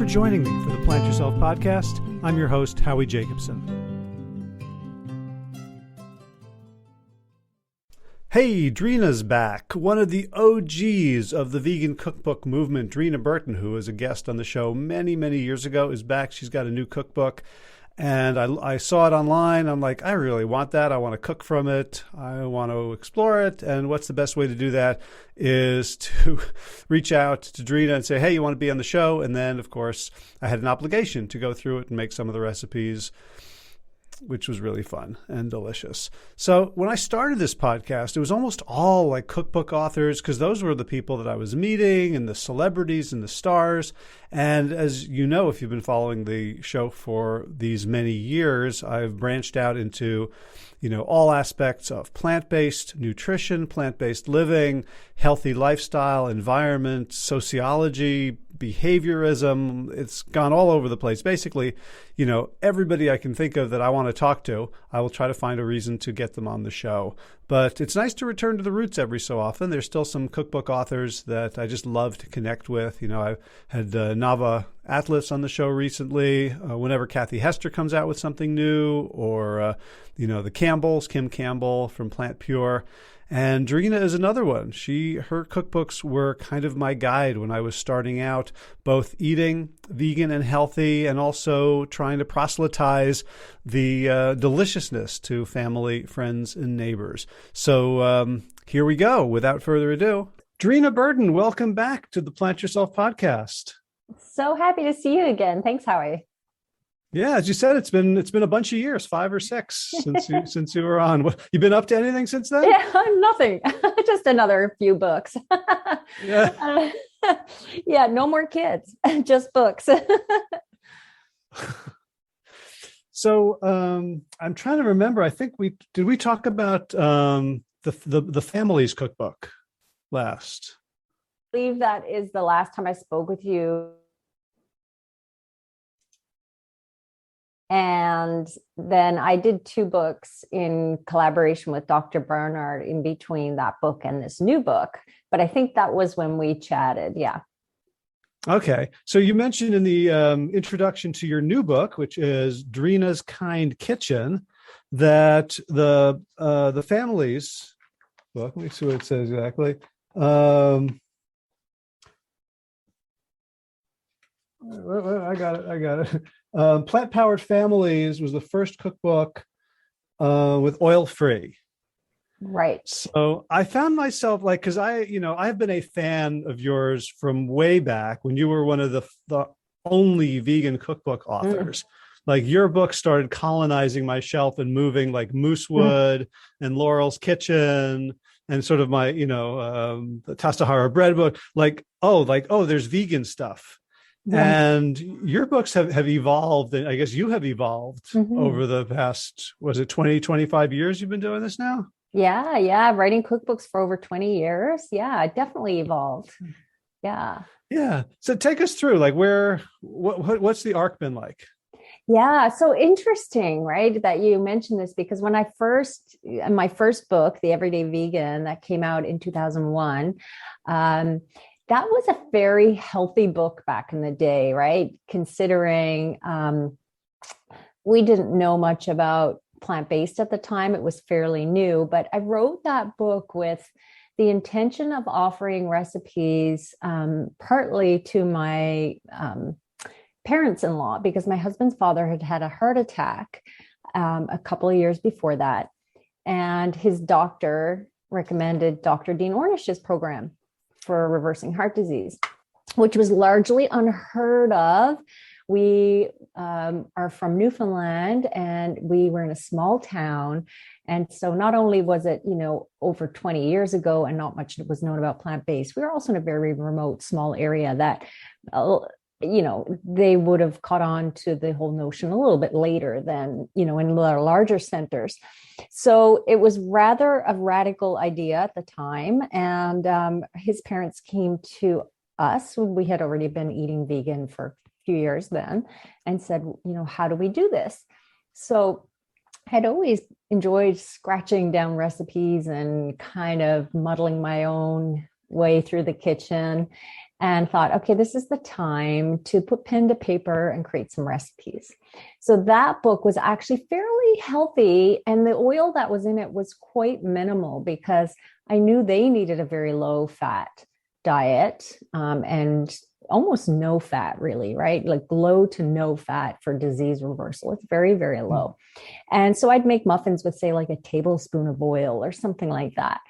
for joining me for the Plant Yourself podcast. I'm your host, Howie Jacobson. Hey, Dreena's back. One of the OGs of the vegan cookbook movement, Dreena Burton, who was a guest on the show many, many years ago, is back. She's got a new cookbook. And I saw it online. I'm like, I really want that. I want to cook from it. I want to explore it. And what's the best way to do that is to reach out to Dreena and say, hey, you want to be on the show? And then, of course, I had an obligation to go through it and make some of the recipes, which was really fun and delicious. So when I started this podcast, it was almost all like cookbook authors because those were the people that I was meeting and the celebrities and the stars. And as you know, if you've been following the show for these many years, I've branched out into, all aspects of plant-based nutrition, plant-based living, healthy lifestyle, environment, sociology, behaviorism. It's gone all over the place. Basically, everybody I can think of that I want to talk to, I will try to find a reason to get them on the show. But it's nice to return to the roots every so often. There's still some cookbook authors that I just love to connect with. I had Nava Atlas on the show recently. Whenever Kathy Hester comes out with something new, or, the Campbells, Kim Campbell from Plant Pure. And Dreena is another one. Her cookbooks were kind of my guide when I was starting out, both eating vegan and healthy, and also trying to proselytize the deliciousness to family, friends, and neighbors. So here we go. Without further ado, Dreena Burton, welcome back to the Plant Yourself podcast. So happy to see you again. Thanks, Howie. Yeah, as you said, it's been a bunch of years, 5 or 6 since you were on. What, you been up to anything since then? Yeah, nothing. Just another few books. Yeah. Yeah, no more kids, just books. So I'm trying to remember. I think we talk about the family's cookbook last. I believe that is the last time I spoke with you. And then I did 2 books in collaboration with Dr. Bernard in between that book and this new book. But I think that was when we chatted. Yeah. Okay. So you mentioned in the introduction to your new book, which is Dreena's Kind Kitchen, that the family's book, let me see what it says exactly. I got it. Plant Powered Families was the first cookbook with oil-free. Right. So I found myself because I've been a fan of yours from way back when you were one of the only vegan cookbook authors. Like your book started colonizing my shelf and moving like Moosewood and Laurel's Kitchen and sort of my, the Tastahara bread book, there's vegan stuff. Yeah. And your books have evolved, and I guess you have evolved over the past, was it 20, 25 years you've been doing this now? Yeah. Writing cookbooks for over 20 years. Yeah, it definitely evolved. Yeah. Yeah. So take us through, what's the arc been like? Yeah. So interesting, right? That you mentioned this, because when my first book, The Everyday Vegan, that came out in 2001, that was a very healthy book back in the day, right? Considering we didn't know much about plant-based at the time. It was fairly new, but I wrote that book with the intention of offering recipes partly to my parents-in-law, because my husband's father had had a heart attack a couple of years before that. And his doctor recommended Dr. Dean Ornish's program for reversing heart disease, which was largely unheard of. We are from Newfoundland, and we were in a small town. And so not only was it, over 20 years ago and not much was known about plant-based, we were also in a very remote, small area that, they would have caught on to the whole notion a little bit later than, in larger centers. So it was rather a radical idea at the time. And his parents came to us. We had already been eating vegan for a few years then, and said, how do we do this? So I'd always enjoyed scratching down recipes and kind of muddling my own way through the kitchen. and thought, okay, this is the time to put pen to paper and create some recipes. So that book was actually fairly healthy. And the oil that was in it was quite minimal because I knew they needed a very low fat diet, and almost no fat, really, right? Like low to no fat for disease reversal. It's very, very low. And so I'd make muffins with, say, like a tablespoon of oil or something like that.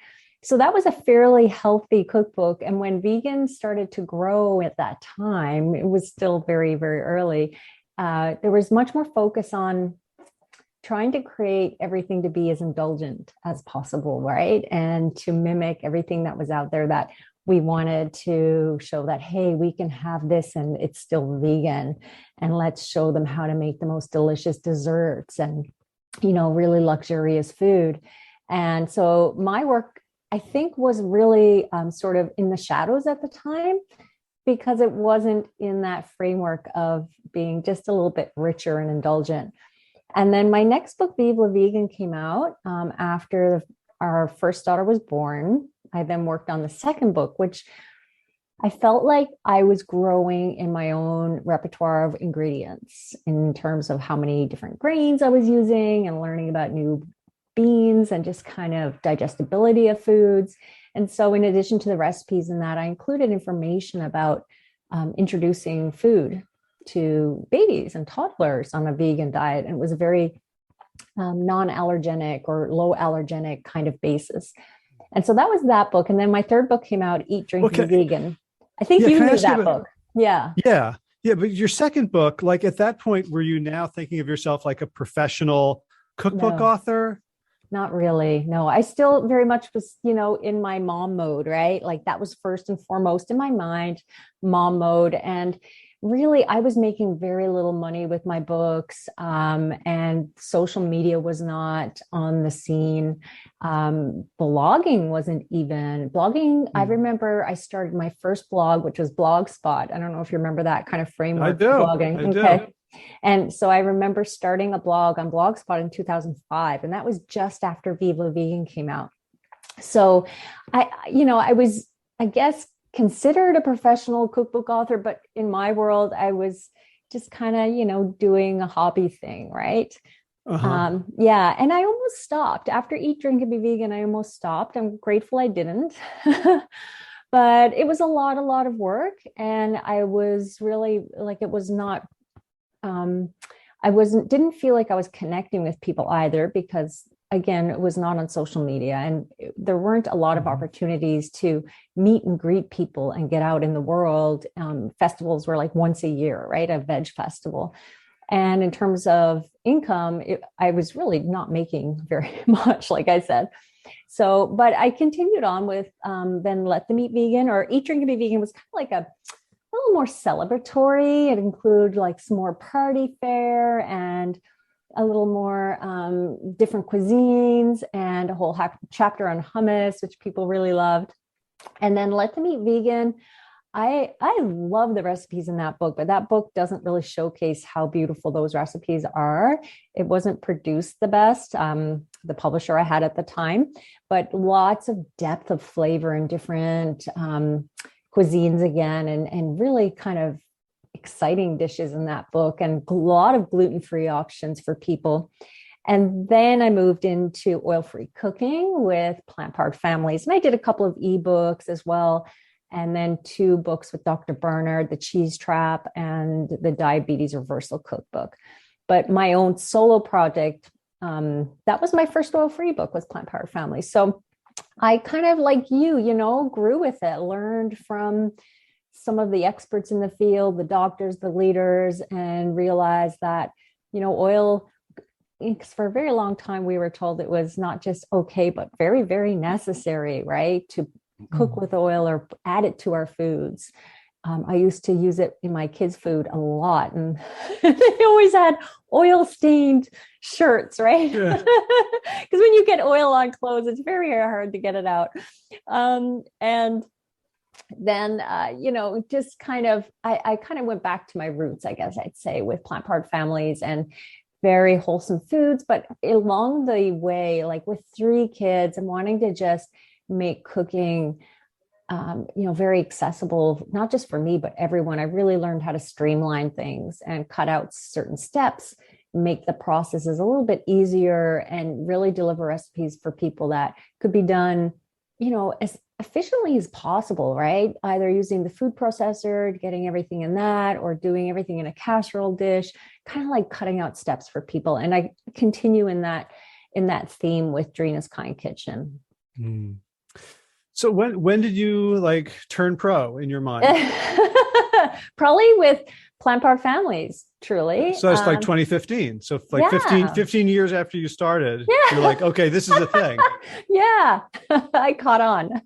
So that was a fairly healthy cookbook. And when vegan started to grow at that time, it was still very, very early. There was much more focus on trying to create everything to be as indulgent as possible, right? And to mimic everything that was out there, that we wanted to show that, hey, we can have this and it's still vegan. And let's show them how to make the most delicious desserts and, really luxurious food. And so my work, I think, was really sort of in the shadows at the time, because it wasn't in that framework of being just a little bit richer and indulgent. And then my next book, Vive la Vegan, came out after our first daughter was born. I then worked on the second book, which I felt like I was growing in my own repertoire of ingredients in terms of how many different grains I was using and learning about new beans and just kind of digestibility of foods. And so in addition to the recipes in that, I included information about introducing food to babies and toddlers on a vegan diet. And it was a very non-allergenic or low allergenic kind of basis. And so that was that book. And then my third book came out, Eat, Drink, Be Vegan. I think you knew that book. Yeah. Yeah. Yeah. But your second book, like at that point, were you now thinking of yourself like a professional cookbook author? Not really. No, I still very much was, in my mom mode, right? Like that was first and foremost in my mind, mom mode. And really, I was making very little money with my books, and social media was not on the scene. Blogging wasn't even blogging. I remember I started my first blog, which was Blogspot. I don't know if you remember that kind of framework. I do. Blogging. Okay. And so I remember starting a blog on Blogspot in 2005, and that was just after Vive la Vegan came out. So I was, I guess, considered a professional cookbook author, but in my world, I was just kind of, doing a hobby thing, right? Uh-huh. Yeah. And I almost stopped after Eat, Drink, and Be Vegan. I almost stopped. I'm grateful I didn't, but it was a lot of work. And I was really like, it was not, didn't feel like I was connecting with people either, because again, it was not on social media and there weren't a lot of opportunities to meet and greet people and get out in the world. Festivals were like once a year, right? A veg festival. And in terms of income, I was really not making very much, like I said. So, but I continued on with then Let Them Eat Vegan, or Eat, Drink, and Be Vegan was kind of like a little more celebratory. It included like some more party fare and a little more different cuisines and a whole chapter on hummus, which people really loved. And then Let Them Eat Vegan. I love the recipes in that book, but that book doesn't really showcase how beautiful those recipes are. It wasn't produced the best, the publisher I had at the time, but lots of depth of flavor and different cuisines again, and really kind of exciting dishes in that book, and a lot of gluten-free options for people. And then I moved into oil-free cooking with plant-powered families. And I did a couple of ebooks as well. And then 2 books with Dr. Bernard, The Cheese Trap and the Diabetes Reversal Cookbook. But my own solo project, that was my first oil-free book, was Plant-Powered Families. So I kind of, like you, grew with it, learned from some of the experts in the field, the doctors, the leaders, and realized that, oil, because for a very long time, we were told it was not just okay, but very, very necessary, right? To cook with oil or add it to our foods. I used to use it in my kids' food a lot, and they always had oil-stained shirts, right? Because when you get oil on clothes, it's very hard to get it out. And then, just kind of, I kind of went back to my roots, I guess I'd say, with plant-powered families and very wholesome foods. But along the way, like with 3 kids and wanting to just make cooking very accessible, not just for me, but everyone. I really learned how to streamline things and cut out certain steps, make the processes a little bit easier, and really deliver recipes for people that could be done, as efficiently as possible, right? Either using the food processor, getting everything in that, or doing everything in a casserole dish, kind of like cutting out steps for people. And I continue in that theme with Dreena's Kind Kitchen. Mm. So when did you like turn pro in your mind? Probably with Plant Powered Families, truly. So it's like 2015. So like Yeah. 15 years after you started, Yeah. you're like, okay, this is the thing. Yeah, I caught on.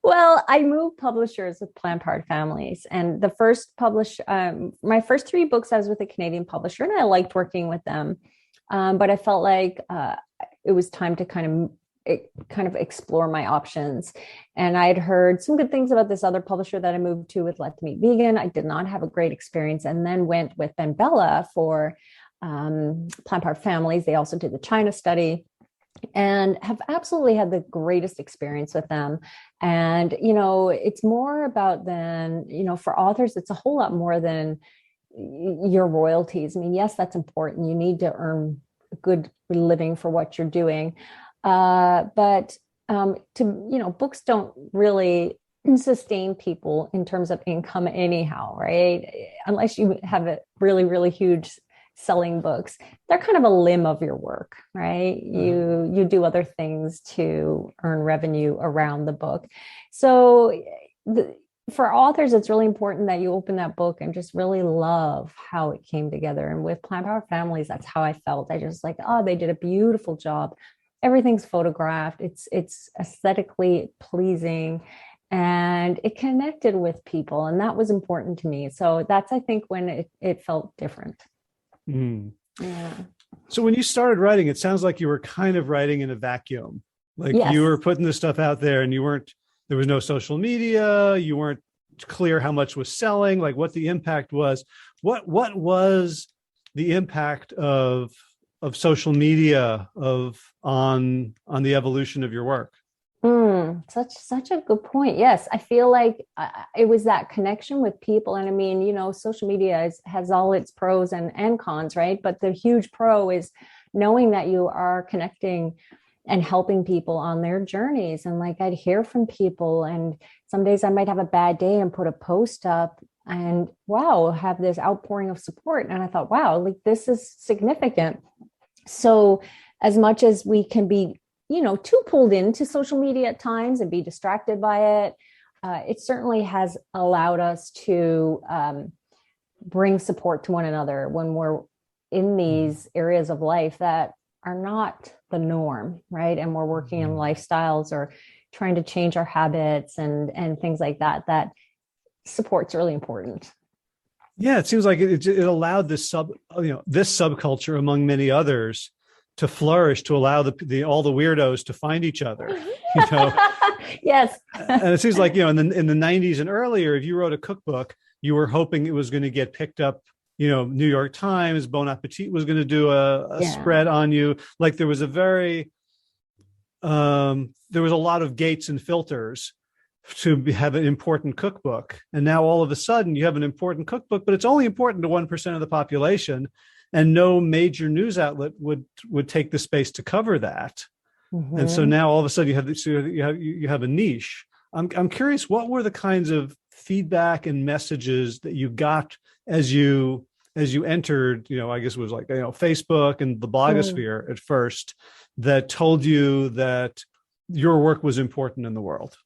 Well, I moved publishers with Plant Powered Families, and the first my first three books I was with a Canadian publisher, and I liked working with them. But I felt like it was time to kind of explore my options. And I had heard some good things about this other publisher that I moved to with Let Them Eat Vegan. I did not have a great experience, and then went with Ben Bella for Plant Powered Families. They also did the China study, and have absolutely had the greatest experience with them. And, it's more about for authors, it's a whole lot more than your royalties. I mean, yes, that's important. You need to earn a good living for what you're doing. But books don't really sustain people in terms of income anyhow, right? Unless you have a really, really huge selling books. They're kind of a limb of your work, right? You do other things to earn revenue around the book. So for authors, it's really important that you open that book and just really love how it came together. And with Plant Powered Families, that's how I felt. I just they did a beautiful job. Everything's photographed. It's aesthetically pleasing, and it connected with people. And that was important to me. So that's, I think, when it felt different. Mm. Yeah. So when you started writing, it sounds like you were kind of writing in a vacuum. Like Yes. you were putting this stuff out there, and there was no social media. You weren't clear how much was selling, like what the impact was. What was the impact of social media on the evolution of your work? Such a good point. Yes, I feel like it was that connection with people. And I mean, social media has all its pros and cons, right? But the huge pro is knowing that you are connecting and helping people on their journeys. And like, I'd hear from people, and some days I might have a bad day and put a post up, and wow, have this outpouring of support. And I thought, wow, like this is significant. So as much as we can be, too pulled into social media at times and be distracted by it, it certainly has allowed us to bring support to one another when we're in these areas of life that are not the norm, right? And we're working on lifestyles or trying to change our habits and things like that. That support's really important. Yeah, it seems like it allowed this subculture, among many others, to flourish, to allow all the weirdos to find each other. Yes. And it seems like in the 90s and earlier, if you wrote a cookbook, you were hoping it was going to get picked up. New York Times, Bon Appetit was going to do a spread on you. Like there was there was a lot of gates and filters to have an important cookbook. And now all of a sudden you have an important cookbook, but it's only important to 1% of the population. And no major news outlet would take the space to cover that. Mm-hmm. And so now all of a sudden you have a niche. I'm curious, what were the kinds of feedback and messages that you got as you entered, I guess it was like, Facebook and the blogosphere at first, that told you that your work was important in the world?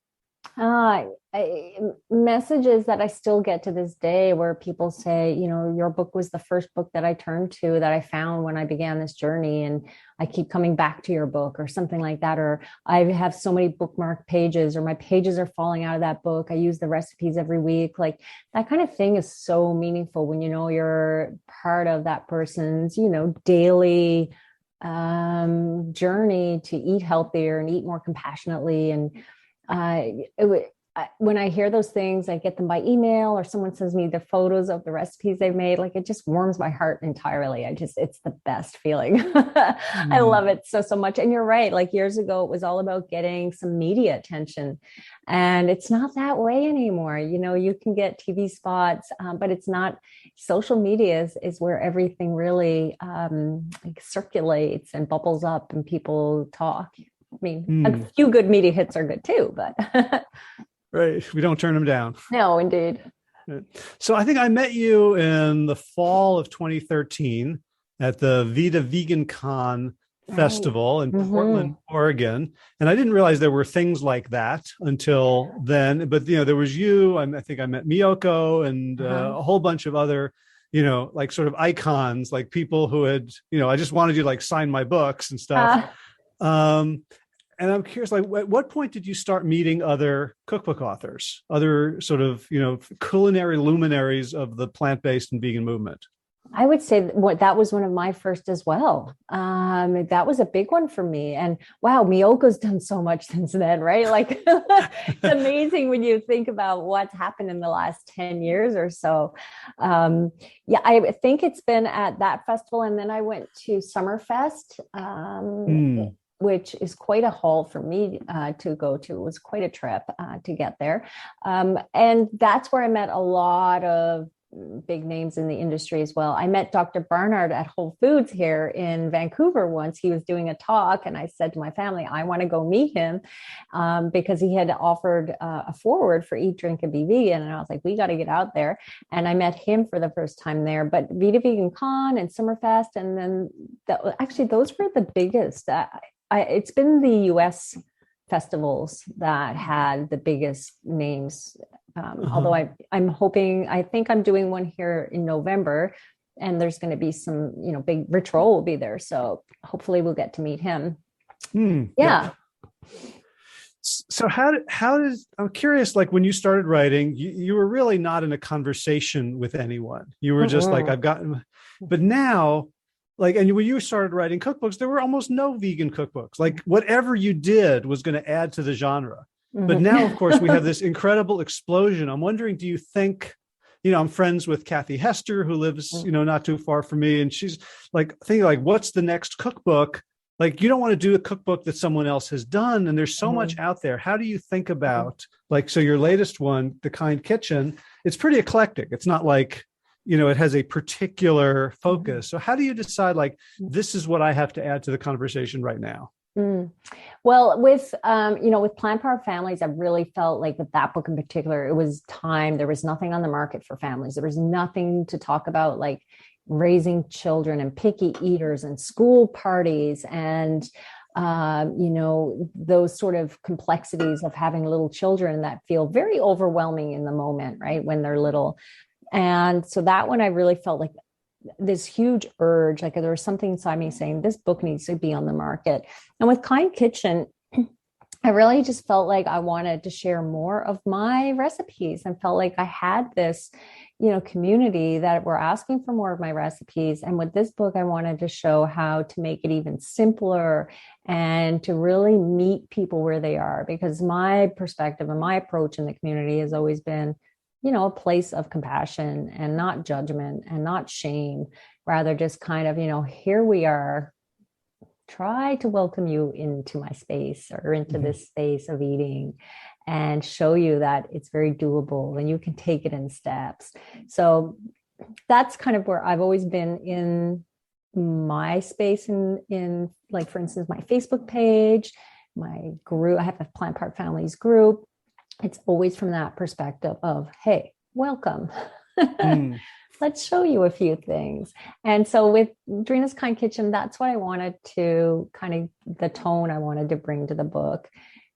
Messages that I still get to this day, where people say, your book was the first book that I turned to, that I found when I began this journey, and I keep coming back to your book, or something like that. Or I have so many bookmark pages, or my pages are falling out of that book. I use the recipes every week. Like that kind of thing is so meaningful when you're part of that person's, daily journey to eat healthier and eat more compassionately. And when I hear those things, I get them by email or someone sends me the photos of the recipes they've made. Like it just warms my heart entirely. It's the best feeling. I love it so much. And you're right. Like years ago, it was all about getting some media attention, and it's not that way anymore. You can get TV spots, but it's not. Social media is where everything really like circulates and bubbles up and people talk. I mean, a few good media hits are good too, but right. We don't turn them down. no, indeed. So I think I met you in the fall of 2013 at the Vita Vegan Con Festival in Portland, Oregon. And I didn't realize there were things like that until then. But, there was you, I think I met Miyoko and a whole bunch of other, like sort of icons, like people who had, I just wanted you to like sign my books and stuff. And I'm curious, like, at what point did you start meeting other cookbook authors, other sort of, culinary luminaries of the plant-based and vegan movement? I would say that was one of my first as well. That was a big one for me. And wow, Miyoko's done so much since then, right? Like it's amazing when you think about what's happened in the last 10 years or so. I think it's been at that festival. And then I went to Summerfest. Which is quite a haul for me to go to. It was quite a trip to get there. And that's where I met a lot of big names in the industry as well. I met Dr. Barnard at Whole Foods here in Vancouver once. He was doing a talk and I said to my family, I want to go meet him because he had offered a forward for Eat, Drink, and Be Vegan. And I was like, we got to get out there. And I met him for the first time there. But Vita Vegan Con and Summerfest, and then actually those were the biggest. It's been the US festivals that had the biggest names. Although I think I'm doing one here in November, and there's going to be some, big Rich Roll will be there. So hopefully we'll get to meet him. Yeah. So I'm curious, like when you started writing, you were really not in a conversation with anyone. You were just like, but now, like, and when you started writing cookbooks, there were almost no vegan cookbooks. Like whatever you did was going to add to the genre. But now, of course, we have this incredible explosion. I'm wondering, do you think, I'm friends with Kathy Hester, who lives, not too far from me. And she's like, thinking like, what's the next cookbook? Like, you don't want to do a cookbook that someone else has done. And there's so much out there. How do you think about like, so your latest one, The Kind Kitchen, it's pretty eclectic. It's not like, it has a particular focus. So how do you decide like, this is what I have to add to the conversation right now? Well, with Plant Powered Families, I really felt like with that book in particular, it was time. There was nothing on the market for families. There was nothing to talk about like raising children and picky eaters and school parties and those sort of complexities of having little children that feel very overwhelming in the moment, right? When they're little. And so that one, I really felt like this huge urge, like there was something inside me saying this book needs to be on the market. And with Kind Kitchen, I really just felt like I wanted to share more of my recipes and felt like I had this, community that were asking for more of my recipes. And with this book, I wanted to show how to make it even simpler and to really meet people where they are, because my perspective and my approach in the community has always been a place of compassion and not judgment and not shame, rather just kind of, here we are, try to welcome you into my space or into this space of eating and show you that it's very doable and you can take it in steps. So that's kind of where I've always been in my space in like, for instance, my Facebook page, my group, I have a Plant Powered Families group. It's always from that perspective of, hey, welcome. Let's show you a few things. And so with Dreena's Kind Kitchen, that's what I wanted to kind of the tone I wanted to bring to the book.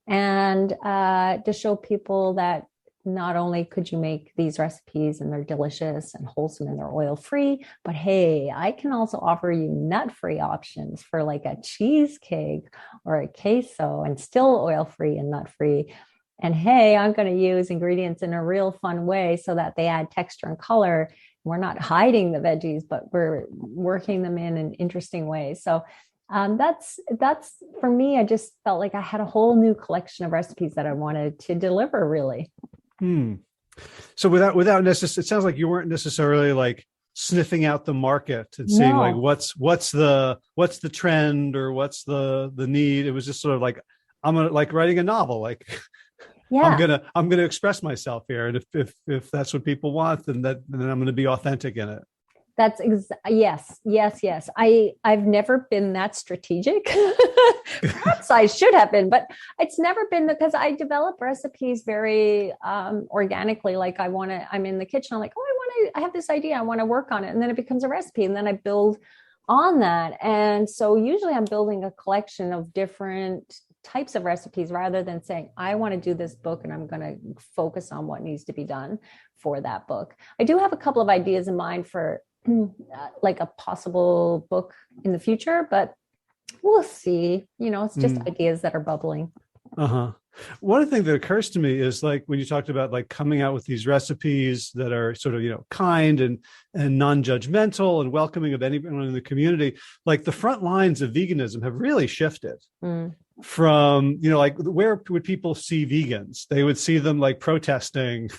And to show people that not only could you make these recipes and they're delicious and wholesome and they're oil-free, but hey, I can also offer you nut-free options for like a cheesecake or a queso and still oil-free and nut-free. And hey, I'm going to use ingredients in a real fun way so that they add texture and color. We're not hiding the veggies, but we're working them in interesting ways. So That's for me. I just felt like I had a whole new collection of recipes that I wanted to deliver, really. Hmm. So without necessarily, it sounds like you weren't necessarily like sniffing out the market and seeing like No. what's the trend or what's the need. It was just sort of like I'm gonna like writing a novel. Like Yeah. I'm gonna express myself here, and if that's what people want, then I'm gonna be authentic in it. Yes, yes, yes. I've never been that strategic. Perhaps I should have been, but it's never been, because I develop recipes very organically. Like I'm in the kitchen, I'm like, oh, I have this idea, I want to work on it. And then it becomes a recipe. And then I build on that. And so usually I'm building a collection of different types of recipes rather than saying, I want to do this book and I'm going to focus on what needs to be done for that book. I do have a couple of ideas in mind for like a possible book in the future, but we'll see. It's just Mm. ideas that are bubbling. Uh-huh. One thing that occurs to me is like when you talked about like coming out with these recipes that are sort of, kind and non-judgmental and welcoming of anyone in the community, like the front lines of veganism have really shifted Mm. from, like where would people see vegans? They would see them like protesting.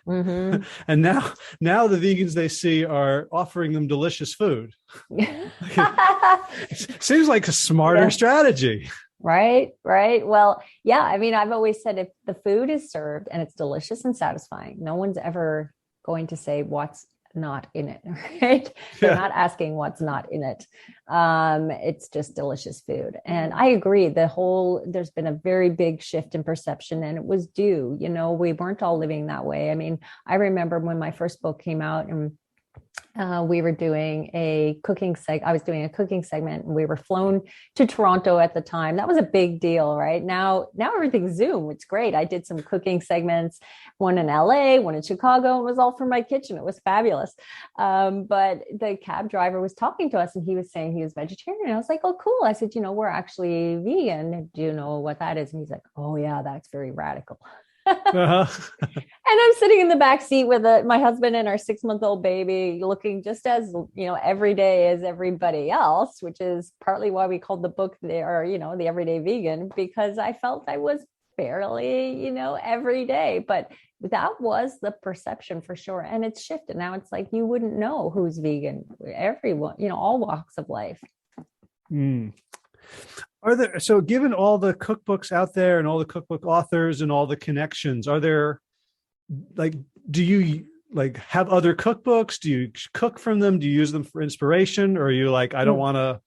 Mm-hmm. And now the vegans they see are offering them delicious food. It seems like a smarter Yeah. strategy. Right, right. Well, yeah, I mean, I've always said if the food is served and it's delicious and satisfying, no one's ever going to say what's not in it, right? They're Yeah. not asking what's not in it. It's just delicious food. And I agree, there's been a very big shift in perception, and it was due, we weren't all living that way. I mean, I remember when my first book came out, and we were doing I was doing a cooking segment, and we were flown to Toronto at the time. That was a big deal, right? Now everything's Zoom. It's great. I did some cooking segments, one in LA, one in Chicago. It was all from my kitchen. It was fabulous. But the cab driver was talking to us, and he was saying he was vegetarian. I was like, oh, cool. I said, we're actually vegan. Do you know what that is? And he's like, oh yeah, that's very radical. Uh-huh. And I'm sitting in the back seat with my husband and our 6-month-old baby, looking just as every day as everybody else, which is partly why we called the book the Everyday Vegan, because I felt I was fairly every day. But that was the perception for sure, and it's shifted. Now it's like you wouldn't know who's vegan. Everyone, all walks of life. Mm. So given all the cookbooks out there and all the cookbook authors and all the connections, are there like, do you like have other cookbooks? Do you cook from them? Do you use them for inspiration? Or are you like, I don't want to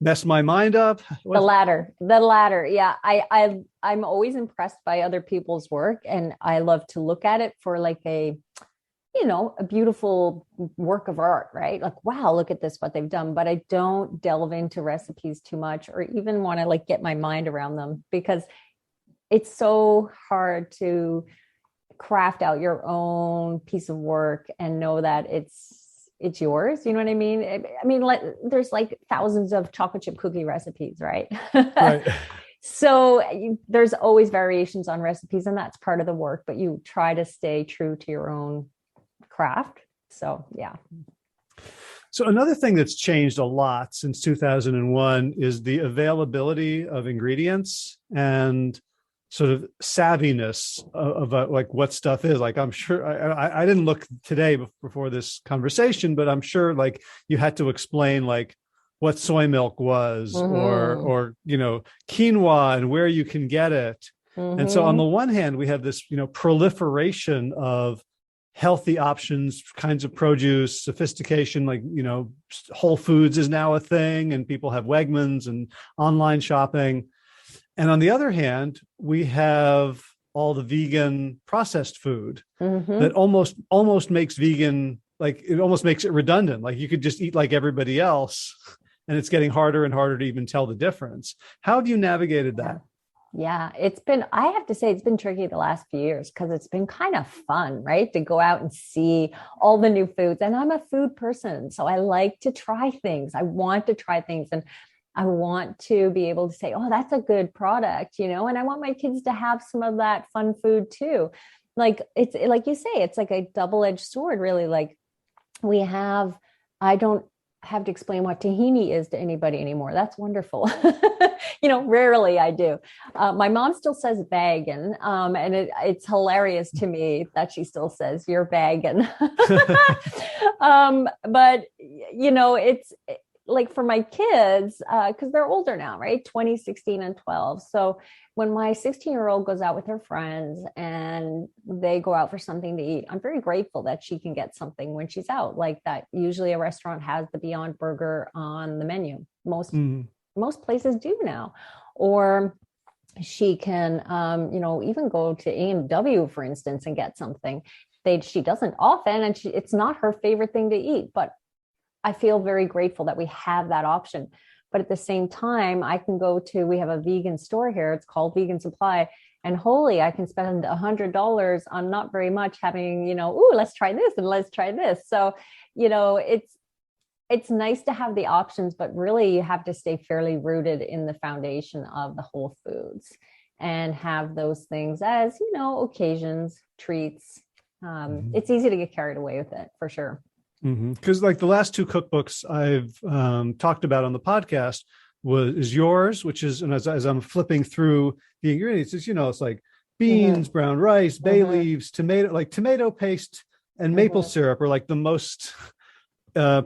mess my mind up? The latter. Yeah. I'm always impressed by other people's work, and I love to look at it for like a beautiful work of art, right? Like, wow, look at this, what they've done. But I don't delve into recipes too much, or even want to like get my mind around them, because it's so hard to craft out your own piece of work and know that it's yours. You know what I mean? I mean, like, there's like thousands of chocolate chip cookie recipes, right? Right. So there's always variations on recipes, and that's part of the work, but you try to stay true to your own craft. So, yeah. So another thing that's changed a lot since 2001 is the availability of ingredients and sort of savviness of like what stuff is. Like, I'm sure I didn't look today before this conversation, but I'm sure like you had to explain like what soy milk was, or quinoa and where you can get it. And so on the one hand, we have this proliferation of healthy options, kinds of produce, sophistication, like Whole Foods is now a thing, and people have Wegmans and online shopping. And on the other hand, we have all the vegan processed food that almost makes vegan, like it almost makes it redundant. Like you could just eat like everybody else, and it's getting harder and harder to even tell the difference. How have you navigated that? Yeah, I have to say, it's been tricky the last few years, because it's been kind of fun, right? To go out and see all the new foods. And I'm a food person, so I like to try things. I want to try things, and I want to be able to say, oh, that's a good product, and I want my kids to have some of that fun food too. Like, it's like you say, it's like a double-edged sword, really. Like, I don't have to explain what tahini is to anybody anymore. That's wonderful. Rarely I do. My mom still says vegan, and it's hilarious to me that she still says you're vegan. But it's like for my kids, because they're older now, right? 20, 16, and 12. So when my 16-year-old goes out with her friends and they go out for something to eat, I'm very grateful that she can get something when she's out like that. Usually a restaurant has the Beyond Burger on the menu. Most places do now. Or she can, even go to A&W, for instance, and get something. She doesn't often, and it's not her favorite thing to eat, but I feel very grateful that we have that option. But at the same time, I can we have a vegan store here. It's called Vegan Supply. And I can spend $100 on not very much having, let's try this and let's try this. So, it's nice to have the options, but really you have to stay fairly rooted in the foundation of the whole foods and have those things as, occasions, treats. It's easy to get carried away with it for sure. Because like the last two cookbooks I've talked about on the podcast is yours, which is, and as I'm flipping through the ingredients, it's like beans, brown rice, bay leaves, tomato paste, and maple syrup are like the most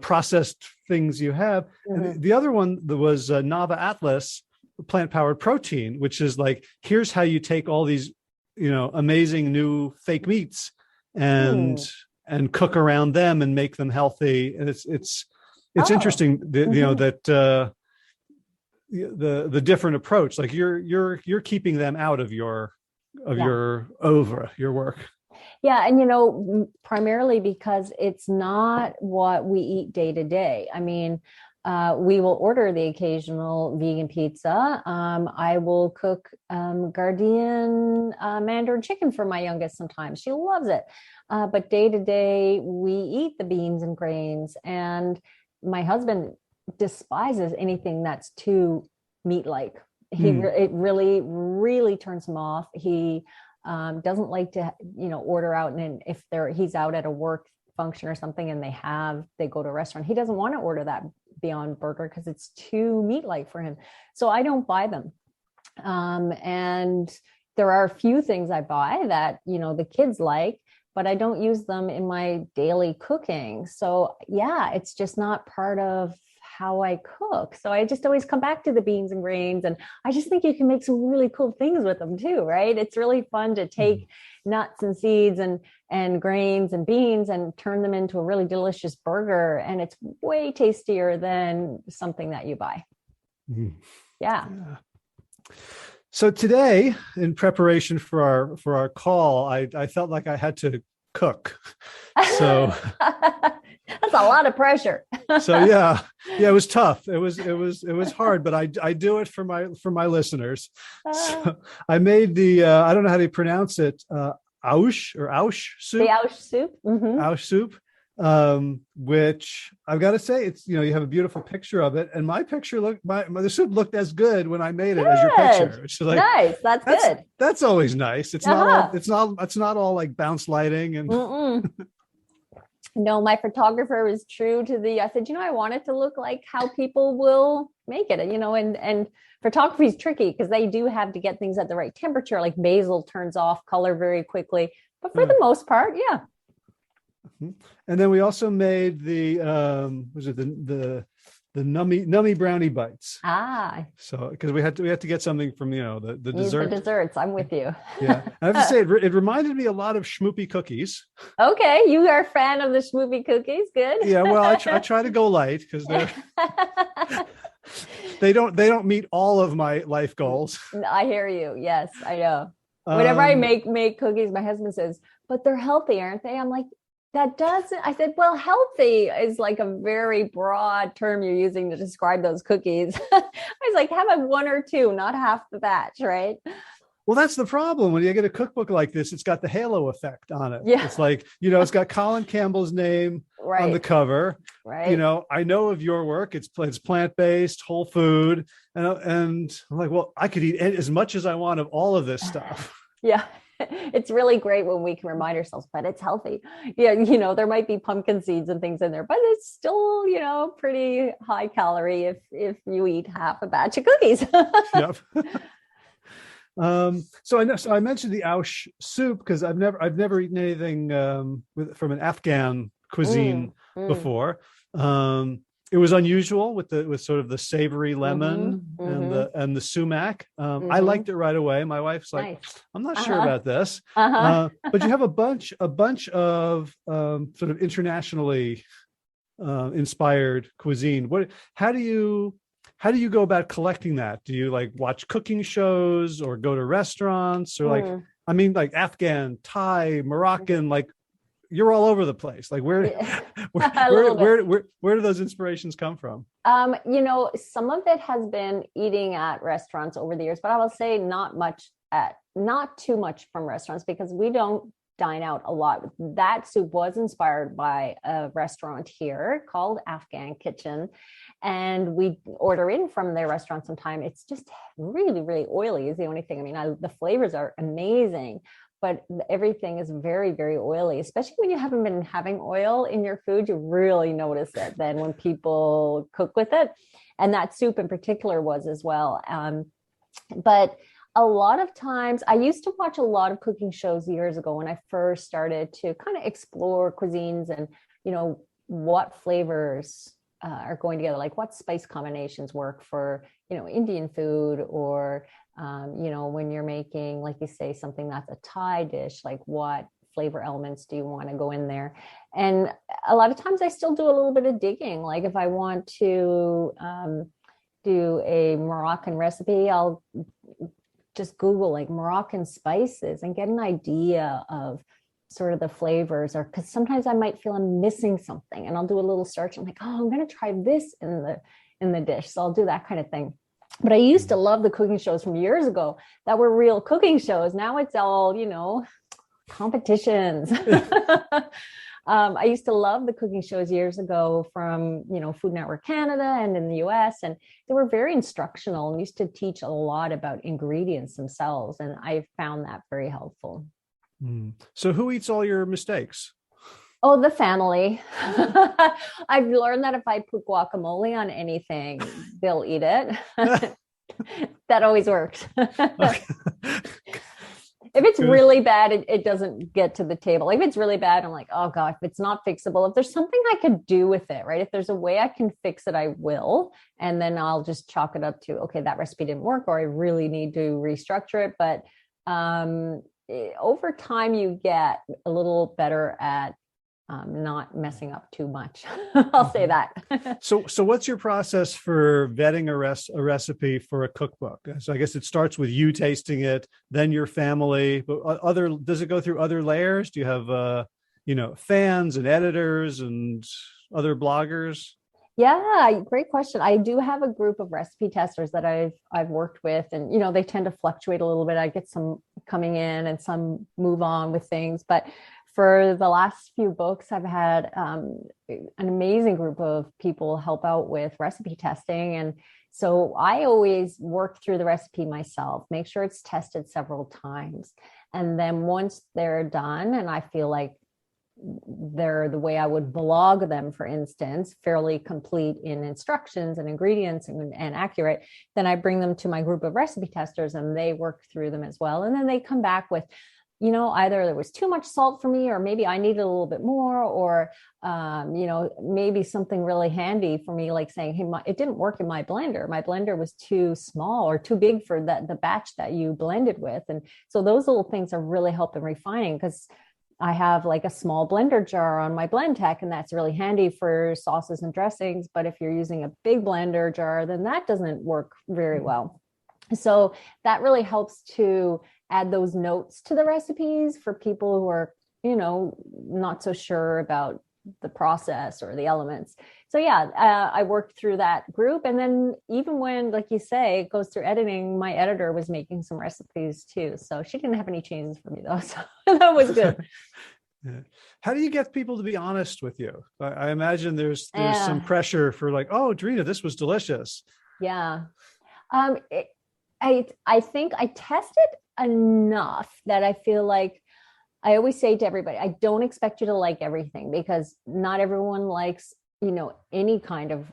processed things you have. And the other one that was Nava Atlas, plant-powered protein, which is like, here's how you take all these, amazing new fake meats and cook around them and make them healthy. And it's interesting that, the different approach, like you're keeping them out of your work. Yeah. And, primarily because it's not what we eat day to day. I mean, we will order the occasional vegan pizza. I will cook Gardein Mandarin chicken for my youngest sometimes. She loves it. But day to day, we eat the beans and grains. And my husband despises anything that's too meat-like. It really, really turns him off. He doesn't like to, order out. And if he's out at a work function or something and they go to a restaurant, he doesn't want to order that Beyond Burger because it's too meat-like for him. So I don't buy them. And there are a few things I buy that, the kids like, but I don't use them in my daily cooking. So yeah, it's just not part of how I cook. So I just always come back to the beans and grains. And I just think you can make some really cool things with them too, right? It's really fun to take nuts and seeds and grains and beans and turn them into a really delicious burger. And it's way tastier than something that you buy. Yeah. So today, in preparation for our call, I felt like I had to cook. So that's a lot of pressure. So yeah, it was tough. It was hard, but I do it for my listeners. So I made the I don't know how to pronounce it, Aush soup. The Aush soup. Aush soup. Which I've got to say, it's, you have a beautiful picture of it, and my picture the soup looked as good when I made it as your picture. Which is like, nice. That's good. That's always nice. It's not all like bounce lighting and. No, my photographer was true to I said, I want it to look like how people will make it, and photography is tricky because they do have to get things at the right temperature. Like basil turns off color very quickly, but for the most part, yeah. And then we also made the nummy brownie bites. So because we had to get something from the dessert. The desserts. I'm with you. Yeah, I have to say it reminded me a lot of schmoopy cookies. Okay, you are a fan of the schmoopy cookies. Good. Yeah, well, I try to go light because they don't meet all of my life goals. I hear you. Yes, I know. Whenever I make cookies, my husband says, "But they're healthy, aren't they?" I'm like, that doesn't, I said, well, healthy is like a very broad term you're using to describe those cookies. I was like, have a one or two, not half the batch, right? Well, that's the problem. When you get a cookbook like this, it's got the halo effect on it. Yeah. It's like, it's got Colin Campbell's name on the cover. Right. I know of your work. It's plant-based, whole food. And I'm like, well, I could eat as much as I want of all of this stuff. Yeah. It's really great when we can remind ourselves, but it's healthy. Yeah, there might be pumpkin seeds and things in there, but it's still, pretty high calorie if you eat half a batch of cookies. Yep. So I mentioned the Aush soup because I've never eaten anything from an Afghan cuisine Mm, mm, before. It was unusual with sort of the savory mm-hmm, lemon and mm-hmm, the sumac. I mm-hmm. liked it right away. My wife's like, Nice. I'm not sure Uh-huh. about this, Uh-huh. but you have a bunch of sort of internationally inspired cuisine. How do you go about collecting that? Do you like watch cooking shows or go to restaurants or like, Mm. I mean, like Afghan, Thai, Moroccan, like you're all over the place. Like where, Yeah. where, A where, little bit. where do those inspirations come from? Some of it has been eating at restaurants over the years, but I will say not too much from restaurants because we don't dine out a lot. That soup was inspired by a restaurant here called Afghan Kitchen, and we order in from their restaurant sometime. It's just really, really oily is the only thing. I mean, the flavors are amazing, but everything is very, very oily, especially when you haven't been having oil in your food. You really notice it then when people cook with it. And that soup in particular was as well. But a lot of times, I used to watch a lot of cooking shows years ago when I first started to kind of explore cuisines and, what flavors are going together, like what spice combinations work for, Indian food or when you're making, like you say, something that's a Thai dish, like what flavor elements do you want to go in there? And a lot of times I still do a little bit of digging. Like if I want to do a Moroccan recipe, I'll just Google like Moroccan spices and get an idea of sort of the flavors, or because sometimes I might feel I'm missing something and I'll do a little search. I'm like, oh, I'm going to try this in the dish. So I'll do that kind of thing. But I used to love the cooking shows from years ago that were real cooking shows. Now it's all, competitions. I used to love the cooking shows years ago from, Food Network Canada and in the US. And they were very instructional and used to teach a lot about ingredients themselves. And I found that very helpful. So who eats all your mistakes? Oh, the family. I've learned that if I put guacamole on anything, they'll eat it. That always works. If it's Good. really bad, it doesn't get to the table. If it's really bad, I'm like, oh God, if it's not fixable, if there's something I could do with it, right? If there's a way I can fix it, I will. And then I'll just chalk it up to, okay, that recipe didn't work, or I really need to restructure it. But over time, you get a little better at not messing up too much. I'll say that. So what's your process for vetting a recipe for a cookbook? So I guess it starts with you tasting it, then your family, but does it go through other layers? Do you have, fans and editors and other bloggers? Yeah, great question. I do have a group of recipe testers that I've worked with, and they tend to fluctuate a little bit. I get some coming in and some move on with things, but for the last few books, I've had an amazing group of people help out with recipe testing. And so I always work through the recipe myself, make sure it's tested several times. And then once they're done, and I feel like they're the way I would blog them, for instance, fairly complete in instructions and ingredients and accurate, then I bring them to my group of recipe testers and they work through them as well. And then they come back with, either there was too much salt for me, or maybe I needed a little bit more, or, maybe something really handy for me, like saying, hey, it didn't work in my blender. My blender was too small or too big for the batch that you blended with. And so those little things are really helping refining, because I have like a small blender jar on my blend tech, and that's really handy for sauces and dressings. But if you're using a big blender jar, then that doesn't work very well. So that really helps to add those notes to the recipes for people who are, not so sure about the process or the elements. So yeah, I worked through that group. And then even when, like you say, it goes through editing, my editor was making some recipes too. So she didn't have any changes for me though. So that was good. Yeah. How do you get people to be honest with you? I imagine there's Yeah. some pressure for like, oh, Dreena, this was delicious. Yeah. I think I tested enough that I feel like I always say to everybody, I don't expect you to like everything, because not everyone likes, any kind of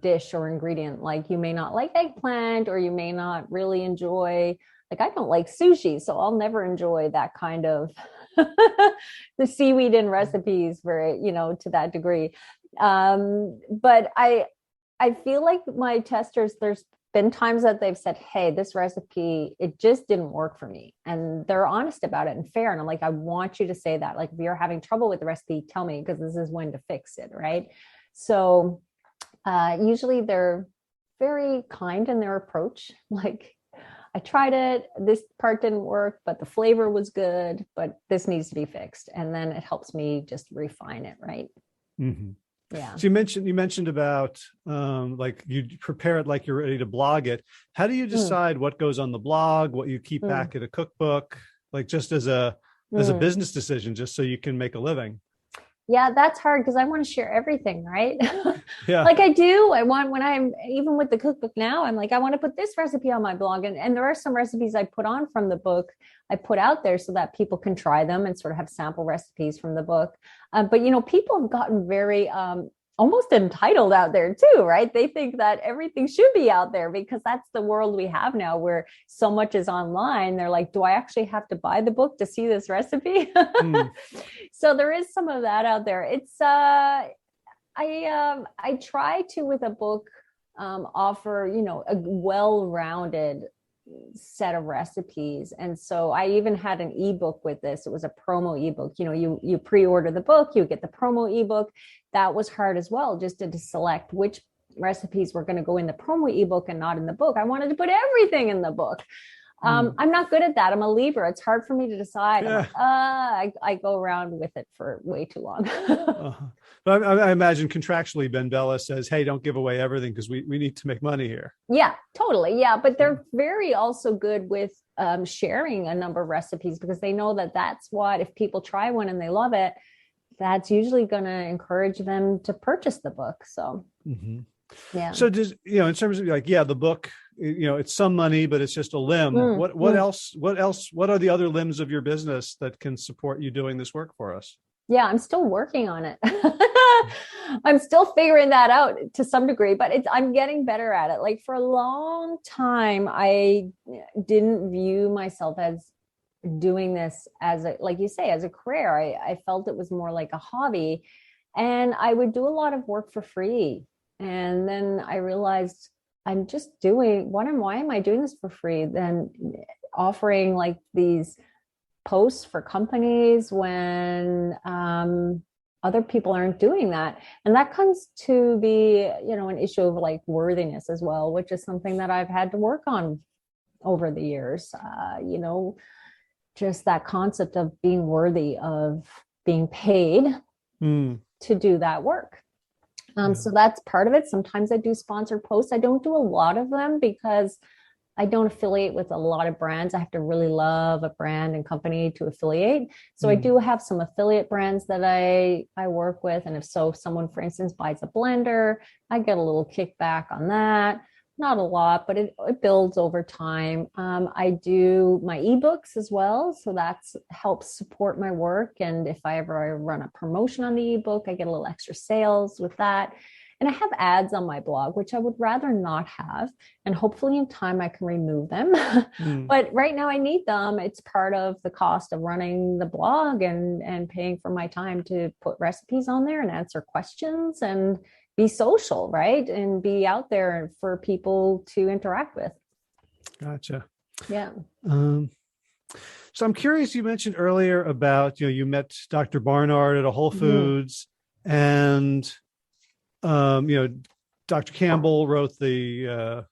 dish or ingredient. Like you may not like eggplant, or you may not really enjoy, like I don't like sushi, so I'll never enjoy that kind of the seaweed in recipes for, to that degree. But I feel like my testers, there's been times that they've said, hey, this recipe, it just didn't work for me. And they're honest about it and fair. And I'm like, I want you to say that. Like, if you're having trouble with the recipe, tell me, because this is when to fix it. Right. So usually they're very kind in their approach. Like, I tried it, this part didn't work, but the flavor was good, but this needs to be fixed. And then it helps me just refine it. Right. Mm-hmm. Yeah. So you mentioned about like you prepare it like you're ready to blog it. How do you decide what goes on the blog, what you keep back at a cookbook, like just as a business decision, just so you can make a living? Yeah, that's hard because I want to share everything, right? Yeah. Like I do. I want, when I'm even with the cookbook now, I'm like, I want to put this recipe on my blog. And there are some recipes I put on from the book, I put out there so that people can try them and sort of have sample recipes from the book. But, people have gotten very almost entitled out there too, right? They think that everything should be out there because that's the world we have now, where so much is online. They're like, do I actually have to buy the book to see this recipe? So there is some of that out there. It's I try to, with a book, offer, a well-rounded set of recipes. And so I even had an ebook with this. It was a promo ebook. You pre-order the book, you get the promo ebook. That was hard as well, just to select which recipes were going to go in the promo ebook and not in the book. I wanted to put everything in the book. I'm not good at that. I'm a Libra. It's hard for me to decide. Yeah. I go around with it for way too long. But I imagine contractually, Ben Bella says, hey, don't give away everything because we need to make money here. Yeah, totally. Yeah. But they're very also good with sharing a number of recipes, because they know that that's what, if people try one and they love it, that's usually going to encourage them to purchase the book. So, yeah. So does, in terms of like, the book, it's some money, but it's just a limb. What else, what are the other limbs of your business that can support you doing this work for us? Yeah, I'm still working on it. I'm still figuring that out to some degree, but I'm getting better at it. Like, for a long time, I didn't view myself as doing this as like you say, as a career. I felt it was more like a hobby, and I would do a lot of work for free. And then I realized I'm just doing, why am I doing this for free? Then offering like these posts for companies when other people aren't doing that. And that comes to be, an issue of like worthiness as well, which is something that I've had to work on over the years. Just that concept of being worthy of being paid to do that work. So that's part of it. Sometimes I do sponsored posts. I don't do a lot of them because I don't affiliate with a lot of brands. I have to really love a brand and company to affiliate. So I do have some affiliate brands that I work with. And if someone, for instance, buys a blender, I get a little kickback on that. Not a lot, but it builds over time. I do my ebooks as well. So that helps support my work. And if I ever run a promotion on the ebook, I get a little extra sales with that. And I have ads on my blog, which I would rather not have. And hopefully in time I can remove them. But right now I need them. It's part of the cost of running the blog and paying for my time to put recipes on there and answer questions and be social, right? And be out there for people to interact with. Gotcha. Yeah. So I'm curious, you mentioned earlier about, you met Dr. Barnard at a Whole Foods and, Dr. Campbell wrote the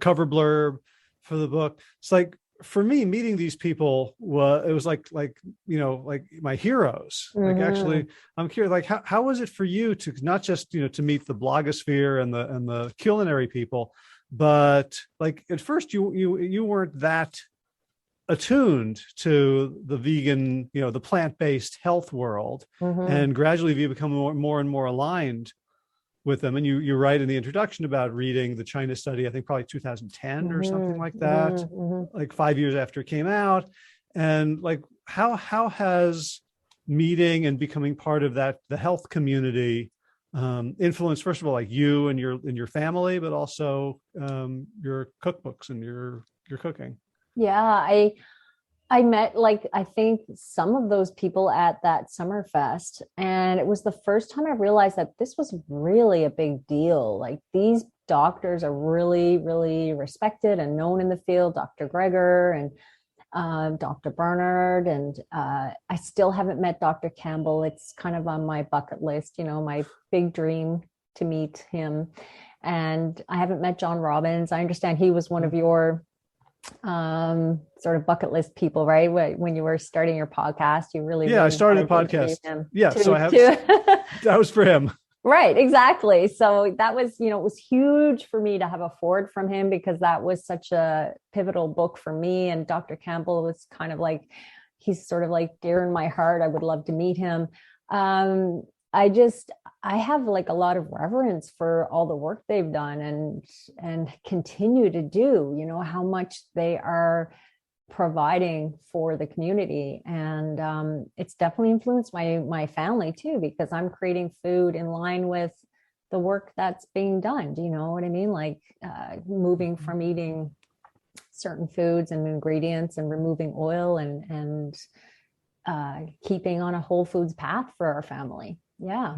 cover blurb for the book. It's like, for me, meeting these people it was like my heroes. Like, actually, I'm curious, like, how was it for you to not just, to meet the blogosphere and the culinary people, but like at first you weren't that attuned to the vegan, the plant-based health world, and gradually you become more and more aligned with them. And you write in the introduction about reading the China study, I think probably 2010 or something like that, like 5 years after it came out. And like, how has meeting and becoming part of that, the health community, influence, first of all, like you and your family, but also your cookbooks and your cooking? Yeah, I met, like, I think some of those people at that summer fest. And it was the first time I realized that this was really a big deal. Like, these doctors are really, really respected and known in the field, Dr. Greger and Dr. Bernard. And I still haven't met Dr. Campbell. It's kind of on my bucket list, my big dream to meet him. And I haven't met John Robbins. I understand he was one of your sort of bucket list people, right? When you were starting your podcast, you really I started the podcast. So I have that was for him. Right, exactly. So that was, it was huge for me to have a forward from him, because that was such a pivotal book for me. And Dr. Campbell was kind of like, he's sort of like dear in my heart. I would love to meet him. I have like a lot of reverence for all the work they've done and continue to do, how much they are providing for the community. And it's definitely influenced my family too, because I'm creating food in line with the work that's being done. Do you know what I mean? Like moving from eating certain foods and ingredients and removing oil and keeping on a whole foods path for our family. Yeah.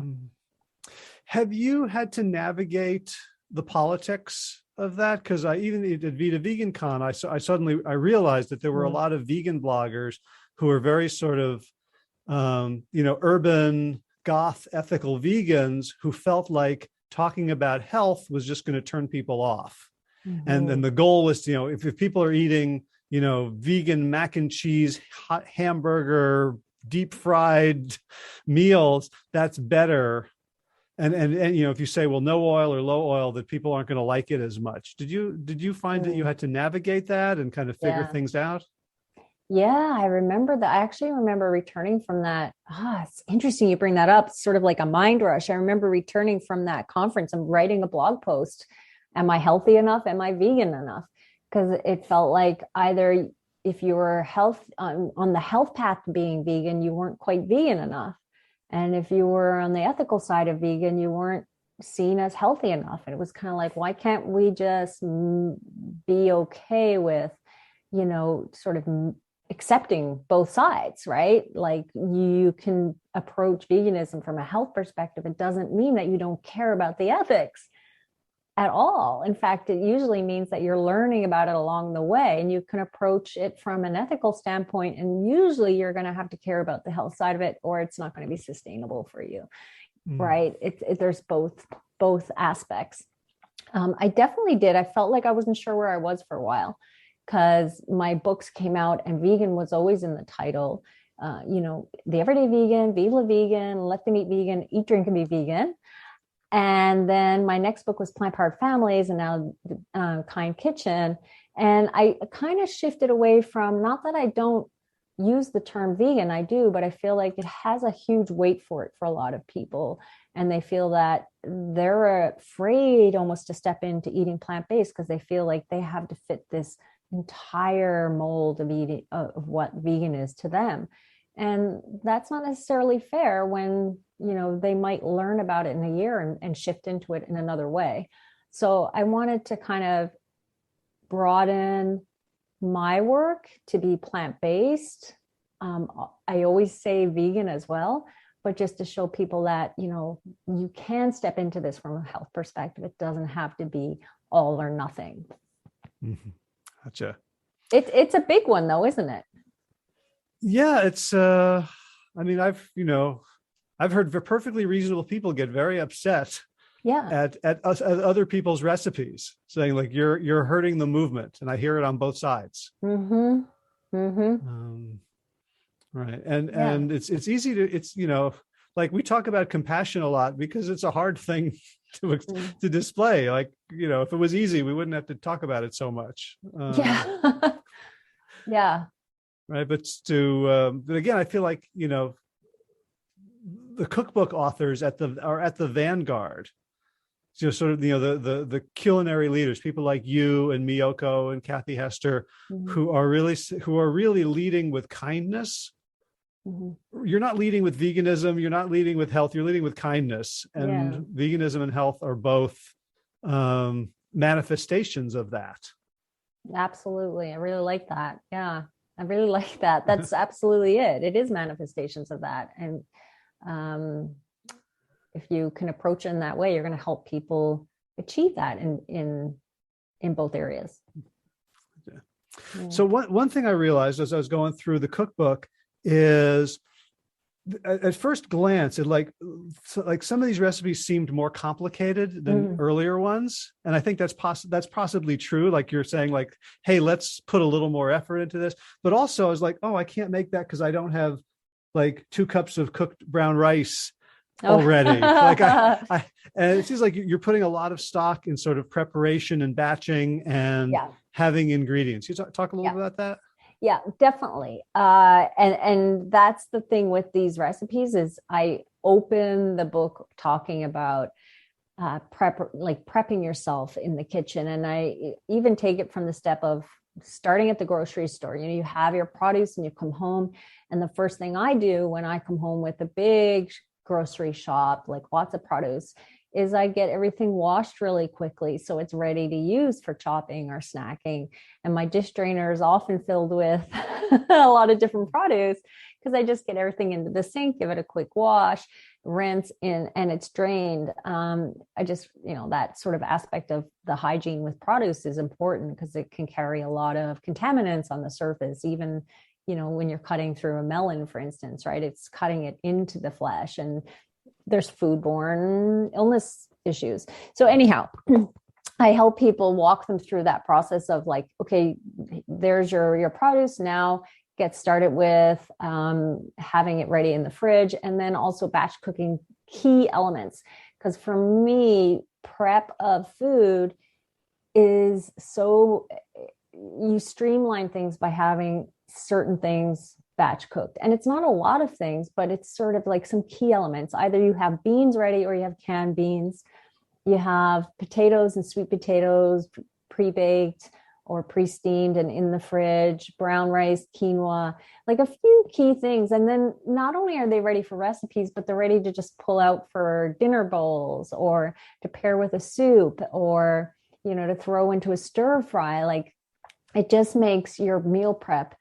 Have you had to navigate the politics of that? Because even at Vita Vegan Con, I realized that there were a lot of vegan bloggers who were very sort of, urban, goth, ethical vegans who felt like talking about health was just going to turn people off. And then the goal was, if people are eating, vegan mac and cheese, hot hamburger, deep fried meals, that's better. And if you say, well, no oil or low oil, that people aren't going to like it as much. Did you find that you had to navigate that and kind of figure things out? Yeah, I remember that. I actually remember returning from that. It's interesting you bring that up. It's sort of like a mind rush. I remember returning from that conference and writing a blog post. Am I healthy enough? Am I vegan enough? Because it felt like either if you were on the health path to being vegan, you weren't quite vegan enough. And if you were on the ethical side of vegan, you weren't seen as healthy enough. And it was kind of like, why can't we just be okay with, sort of accepting both sides, right? Like, you can approach veganism from a health perspective. It doesn't mean that you don't care about the ethics at all. In fact, it usually means that you're learning about it along the way, and you can approach it from an ethical standpoint. And usually you're going to have to care about the health side of it, or it's not going to be sustainable for you. Right. There's both aspects. I definitely did. I felt like I wasn't sure where I was for a while, because my books came out and vegan was always in the title. The Everyday Vegan, Vive la Vegan, Let Them Eat Vegan, Eat, Drink, and Be Vegan. And then my next book was Plant-Powered Families, and now Kind Kitchen. And I kind of shifted away from, not that I don't use the term vegan, I do, but I feel like it has a huge weight for it for a lot of people. And they feel that they're afraid almost to step into eating plant-based, because they feel like they have to fit this entire mold of eating, of what vegan is to them. And that's not necessarily fair when, they might learn about it in a year and shift into it in another way. So I wanted to kind of broaden my work to be plant-based. I always say vegan as well, but just to show people that, you can step into this from a health perspective. It doesn't have to be all or nothing. Mm-hmm. Gotcha. It's a big one though, isn't it? Yeah, it's I've heard perfectly reasonable people get very upset at other people's recipes, saying like you're hurting the movement, and I hear it on both sides. Right. And it's easy to, like, we talk about compassion a lot because it's a hard thing to display. Like, if it was easy, we wouldn't have to talk about it so much. Yeah. Right. But again, I feel like, the cookbook authors are at the vanguard just sort of, the culinary leaders, people like you and Miyoko and Kathy Hester, Mm-hmm. who are really leading with kindness. Mm-hmm. You're not leading with veganism, you're not leading with health, you're leading with kindness. And Yeah. veganism and health are both manifestations of that. Absolutely. I really like that. Yeah. I really like that. That's absolutely it. It is manifestations of that. And if you can approach it in that way, you're going to help people achieve that in both areas. Yeah. So one thing I realized as I was going through the cookbook is, at first glance, it like some of these recipes seemed more complicated than earlier ones. And I think that's possibly true. Like you're saying, like, hey, let's put a little more effort into this. But also I was like, oh, I can't make that because I don't have like 2 cups of cooked brown rice already. Like and it seems like you're putting a lot of stock in sort of preparation and batching and having ingredients. You talk a little bit about that? Yeah, definitely. And that's the thing with these recipes is I open the book talking about prepping yourself in the kitchen. And I even take it from the step of starting at the grocery store. You have your produce and you come home. And the first thing I do when I come home with a big grocery shop, like lots of produce, is I get everything washed really quickly so it's ready to use for chopping or snacking. And my dish drainer is often filled with a lot of different produce because I just get everything into the sink, give it a quick wash, rinse in, and it's drained. I just, that sort of aspect of the hygiene with produce is important because it can carry a lot of contaminants on the surface, even when you're cutting through a melon, for instance, right? It's cutting it into the flesh and there's foodborne illness issues. So anyhow, I help people walk them through that process of like, okay, there's your produce. Now get started with having it ready in the fridge, and then also batch cooking key elements. Because for me, prep of food is you streamline things by having certain things batch cooked. And it's not a lot of things, but it's sort of like some key elements. Either you have beans ready or you have canned beans. You have potatoes and sweet potatoes pre-baked or pre-steamed and in the fridge, brown rice, quinoa, like a few key things. And then not only are they ready for recipes, but they're ready to just pull out for dinner bowls or to pair with a soup or, to throw into a stir fry. Like it just makes your meal prep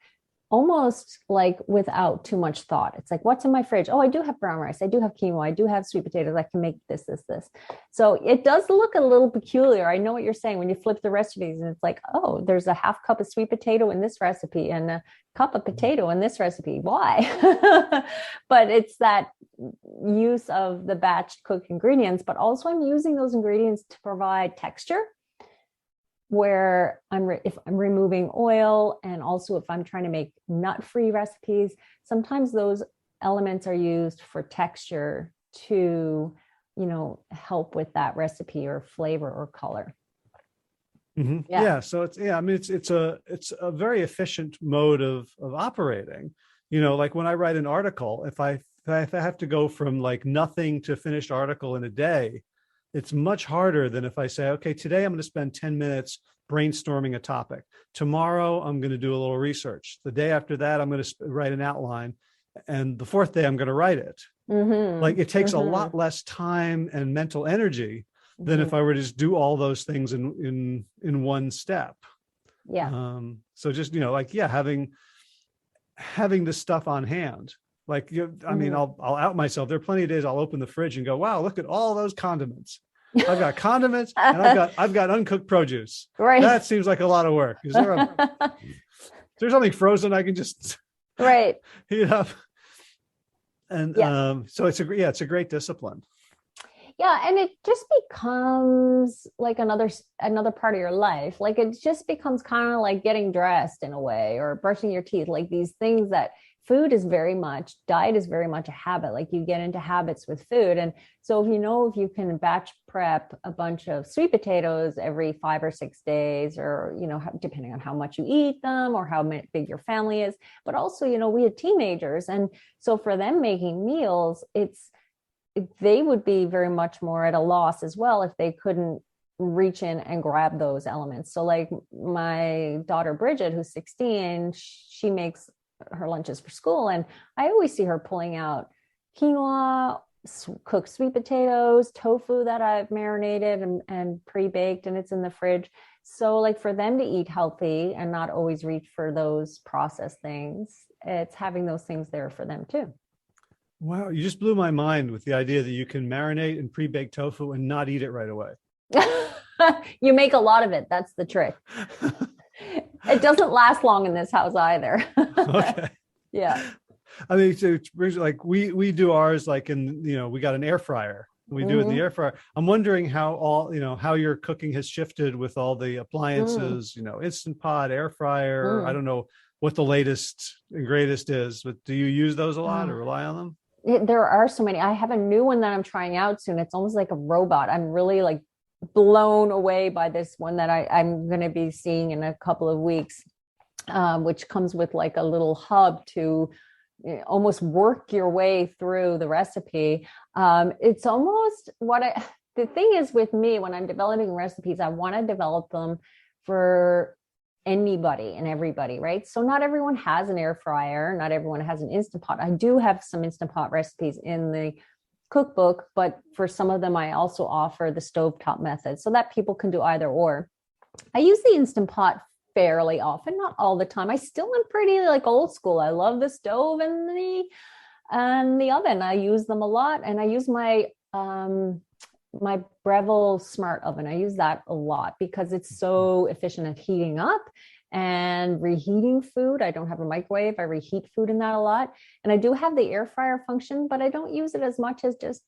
almost like without too much thought. It's like, what's in my fridge? Oh, I do have brown rice. I do have quinoa. I do have sweet potatoes. I can make this. So it does look a little peculiar. I know what you're saying when you flip the recipes and it's like, oh, there's a half cup of sweet potato in this recipe and a cup of potato in this recipe. Why? But it's that use of the batch cooked ingredients, but also I'm using those ingredients to provide texture, where if I'm removing oil, and also if I'm trying to make nut-free recipes, sometimes those elements are used for texture to, help with that recipe or flavor or color. Mm-hmm. Yeah. So it's a very efficient mode of operating. Like when I write an article, if I have to go from like nothing to finished article in a day, it's much harder than if I say, okay, today I'm going to spend 10 minutes brainstorming a topic. Tomorrow, I'm going to do a little research. The day after that, I'm going to write an outline. And the fourth day, I'm going to write it. Mm-hmm. Like it takes a lot less time and mental energy than if I were to just do all those things in one step. Yeah. So just, having the stuff on hand. Like, I mean, I'll out myself. There are plenty of days I'll open the fridge and go, wow, look at all those condiments. I've got condiments and I've got uncooked produce. Right. That seems like a lot of work. Is there something frozen I can just heat up? And so it's a great discipline. Yeah, and it just becomes like another part of your life. Like it just becomes kind of like getting dressed in a way, or brushing your teeth. Like these things that diet is very much a habit. Like you get into habits with food. And so if you can batch prep a bunch of sweet potatoes every 5 or 6 days, or, depending on how much you eat them or how big your family is, but also, we had teenagers. And so for them making meals, it's they would be very much more at a loss as well if they couldn't reach in and grab those elements. So like my daughter Bridget, who's 16, she makes her lunches for school, and I always see her pulling out quinoa, cooked sweet potatoes, tofu that I've marinated and pre-baked, and it's in the fridge. So like for them to eat healthy and not always reach for those processed things, it's having those things there for them too. Wow, you just blew my mind with the idea that you can marinate and pre-bake tofu and not eat it right away. You make a lot of it. That's the trick. It doesn't last long in this house either. Okay. Yeah. I mean, so it brings, like we do ours like in, we got an air fryer. We do it in the air fryer. I'm wondering how how your cooking has shifted with all the appliances, Instant Pot, air fryer. I don't know what the latest and greatest is, but do you use those a lot or rely on them? There are so many. I have a new one that I'm trying out soon. It's almost like a robot. I'm really like blown away by this one that I'm going to be seeing in a couple of weeks, which comes with like a little hub to almost work your way through the recipe. It's almost the thing is with me, when I'm developing recipes, I want to develop them for anybody and everybody, right? So not everyone has an air fryer. Not everyone has an Instant Pot. I do have some Instant Pot recipes in the cookbook, but for some of them, I also offer the stovetop method so that people can do either or. I use the Instant Pot fairly often, not all the time. I still am pretty like old school. I love the stove and the oven. I use them a lot, and I use my my Breville smart oven. I use that a lot because it's so efficient at heating up and reheating food. I don't have a microwave. I reheat food in that a lot. And I do have the air fryer function, but I don't use it as much as just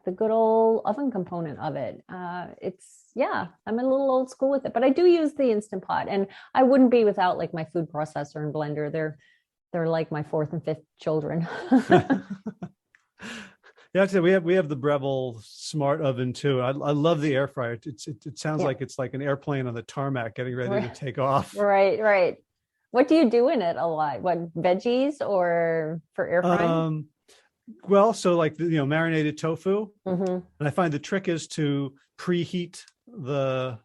the good old oven component of it. I'm a little old school with it, but I do use the Instant Pot, and I wouldn't be without like my food processor and blender. They're like my fourth and fifth children. Yeah, I'd say we have the Breville smart oven too. I love the air fryer. It sounds like it's like an airplane on the tarmac getting ready to take off. Right. What do you do in it a lot? What, veggies or for air frying? Well, so like marinated tofu, Mm-hmm. and I find the trick is to preheat the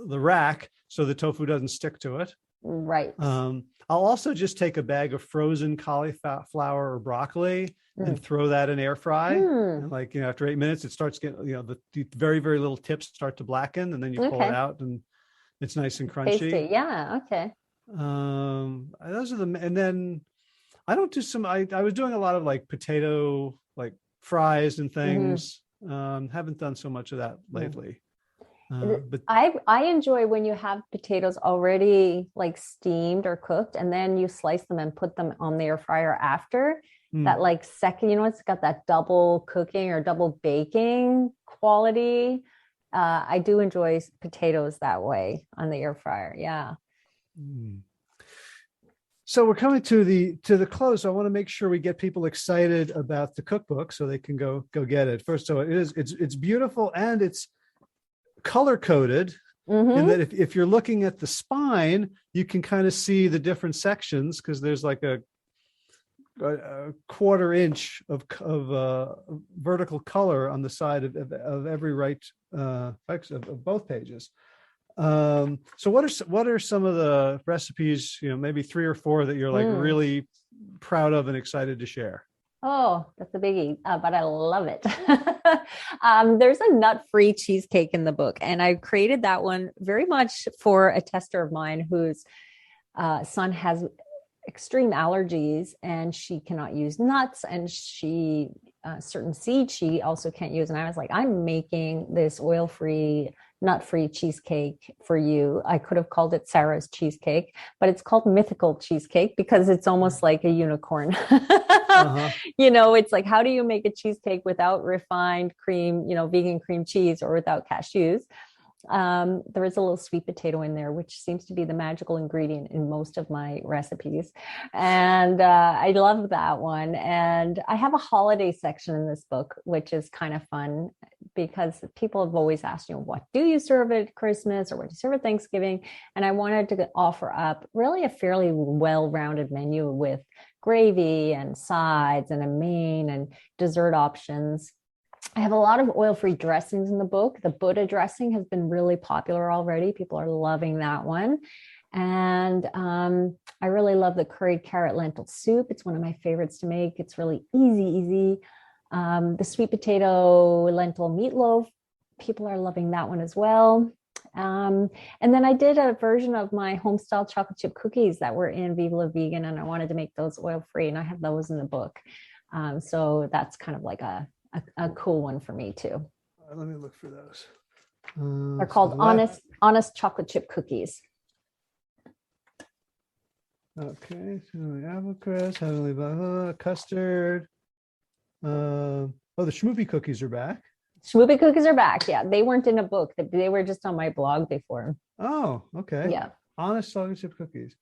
rack so the tofu doesn't stick to it. Right. I'll also just take a bag of frozen cauliflower or broccoli and throw that in air fry. And like, after 8 minutes, it starts getting, the very, very little tips start to blacken, and then you pull it out and it's nice and crunchy. Tasty. Yeah. Okay. Those are and then I don't do I was doing a lot of like potato, like fries and things. Haven't done so much of that lately. But I enjoy when you have potatoes already like steamed or cooked, and then you slice them and put them on the air fryer after that, like second, it's got that double cooking or double baking quality. I do enjoy potatoes that way on the air fryer. Yeah. So we're coming to the close. So I want to make sure we get people excited about the cookbook so they can go get it. First, so it's beautiful, and it's color coded, in that if you're looking at the spine, you can kind of see the different sections, because there's like a quarter inch of vertical color on the side of every right of both pages. So what are some of the recipes, maybe 3 or 4 that you're like really proud of and excited to share? Oh, that's a biggie, but I love it. There's a nut-free cheesecake in the book, and I created that one very much for a tester of mine whose son has extreme allergies, and she cannot use nuts, and certain seeds she also can't use. And I was like, I'm making this oil-free, nut-free cheesecake for you. I could have called it Sarah's cheesecake, but it's called Mythical Cheesecake because it's almost like a unicorn. It's like, how do you make a cheesecake without refined cream, vegan cream cheese, or without cashews? There is a little sweet potato in there, which seems to be the magical ingredient in most of my recipes. And I love that one. And I have a holiday section in this book, which is kind of fun because people have always asked, what do you serve at Christmas, or what do you serve at Thanksgiving? And I wanted to offer up really a fairly well-rounded menu with gravy and sides and a main and dessert options. I have a lot of oil-free dressings in the book. The Buddha dressing has been really popular already. People are loving that one. And I really love the curried carrot lentil soup. It's one of my favorites to make. It's really easy. The sweet potato lentil meatloaf, people are loving that one as well. And then I did a version of my home-style chocolate chip cookies that were in Viva La Vegan, and I wanted to make those oil-free, and I have those in the book. So that's kind of like a cool one for me too. Let me look for those. They're called honest chocolate chip cookies. Okay, so apple crisp, heavenly custard. Oh, the Schmoopy cookies are back. Schmoopy cookies are back. Yeah, they weren't in a book. They were just on my blog before. Oh, okay. Yeah. Honest chocolate chip cookies.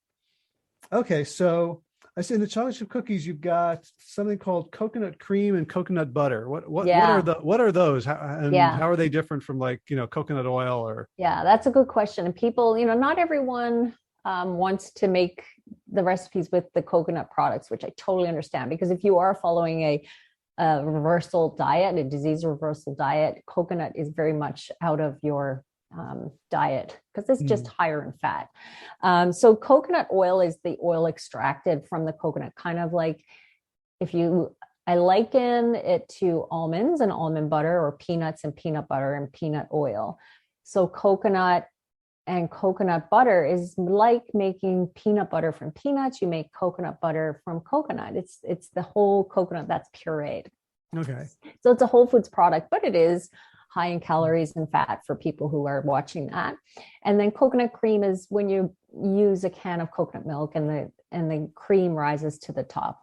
Okay, so I see in the chocolate chip cookies you've got something called coconut cream and coconut butter. What are those? How are they different from, like, coconut oil or? Yeah, that's a good question. And people, not everyone wants to make the recipes with the coconut products, which I totally understand, because if you are following a reversal diet, a disease reversal diet, coconut is very much out of your diet because it's just higher in fat. So coconut oil is the oil extracted from the coconut, kind of like I liken it to almonds and almond butter, or peanuts and peanut butter and peanut oil. So coconut and coconut butter is like making peanut butter from peanuts. You make coconut butter from coconut. It's the whole coconut that's pureed. Okay. So it's a whole foods product, but it is high in calories and fat for people who are watching that. And then coconut cream is when you use a can of coconut milk and the cream rises to the top.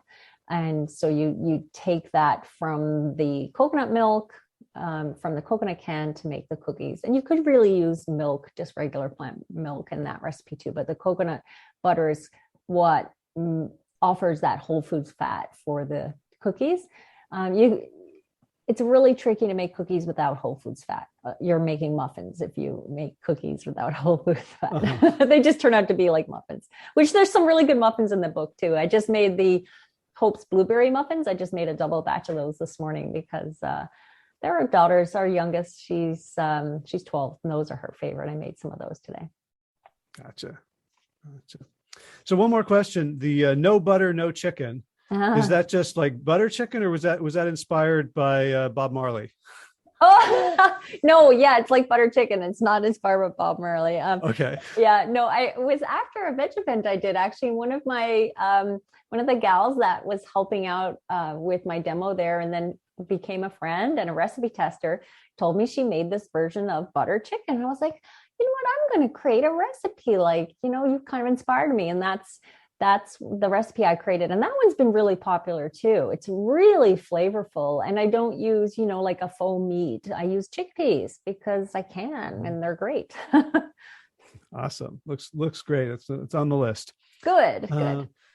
And so you take that from the coconut milk, from the coconut can to make the cookies. And you could really use milk, just regular plant milk in that recipe too. But the coconut butter is what offers that whole foods fat for the cookies. It's really tricky to make cookies without whole foods fat. You're making muffins if you make cookies without whole foods fat. Uh-huh. They just turn out to be like muffins, which there's some really good muffins in the book too. I just made the Hope's blueberry muffins. I just made a double batch of those this morning because they're our daughters. Our youngest, she's 12, and those are her favorite. I made some of those today. Gotcha. So one more question: the no butter, no chicken. Is that just like butter chicken, or was that inspired by Bob Marley? Oh no, yeah, it's like butter chicken. It's not inspired by Bob Marley. Okay. Yeah, no, it was after a veg event I did. Actually, one of the gals that was helping out with my demo there, and then became a friend and a recipe tester, told me she made this version of butter chicken. I was like, you know what? I'm going to create a recipe. Like, you kind of inspired me, and that's the recipe I created. And that one's been really popular too. It's really flavorful. And I don't use, like a faux meat. I use chickpeas because I can, and they're great. Awesome. Looks great. It's on the list. Good.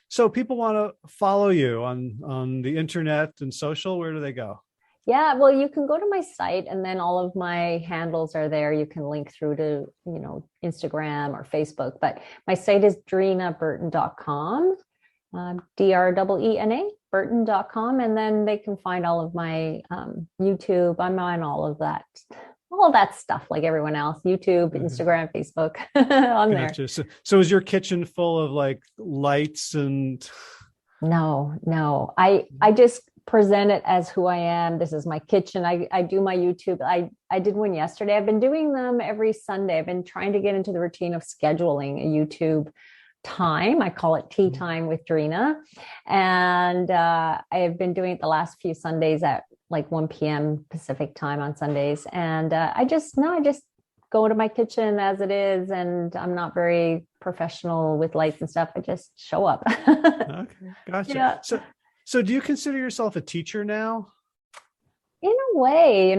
So people want to follow you on the internet and social. Where do they go? Yeah, well, you can go to my site, and then all of my handles are there. You can link through to, Instagram or Facebook, but my site is dreenaburton.com, DREENA, Burton.com. And then they can find all of my YouTube. I'm on all of that stuff like everyone else, YouTube, Instagram, Facebook, on there. So is your kitchen full of like lights and? No, I just present it as who I am. This is my kitchen. I do my YouTube. I did one yesterday. I've been doing them every Sunday. I've been trying to get into the routine of scheduling a YouTube time. I call it tea time with Dreena. And I have been doing it the last few Sundays at like 1 p.m. Pacific time on Sundays. And I just go to my kitchen as it is. And I'm not very professional with lights and stuff. I just show up. Okay, gotcha. Yeah. So do you consider yourself a teacher now? In a way,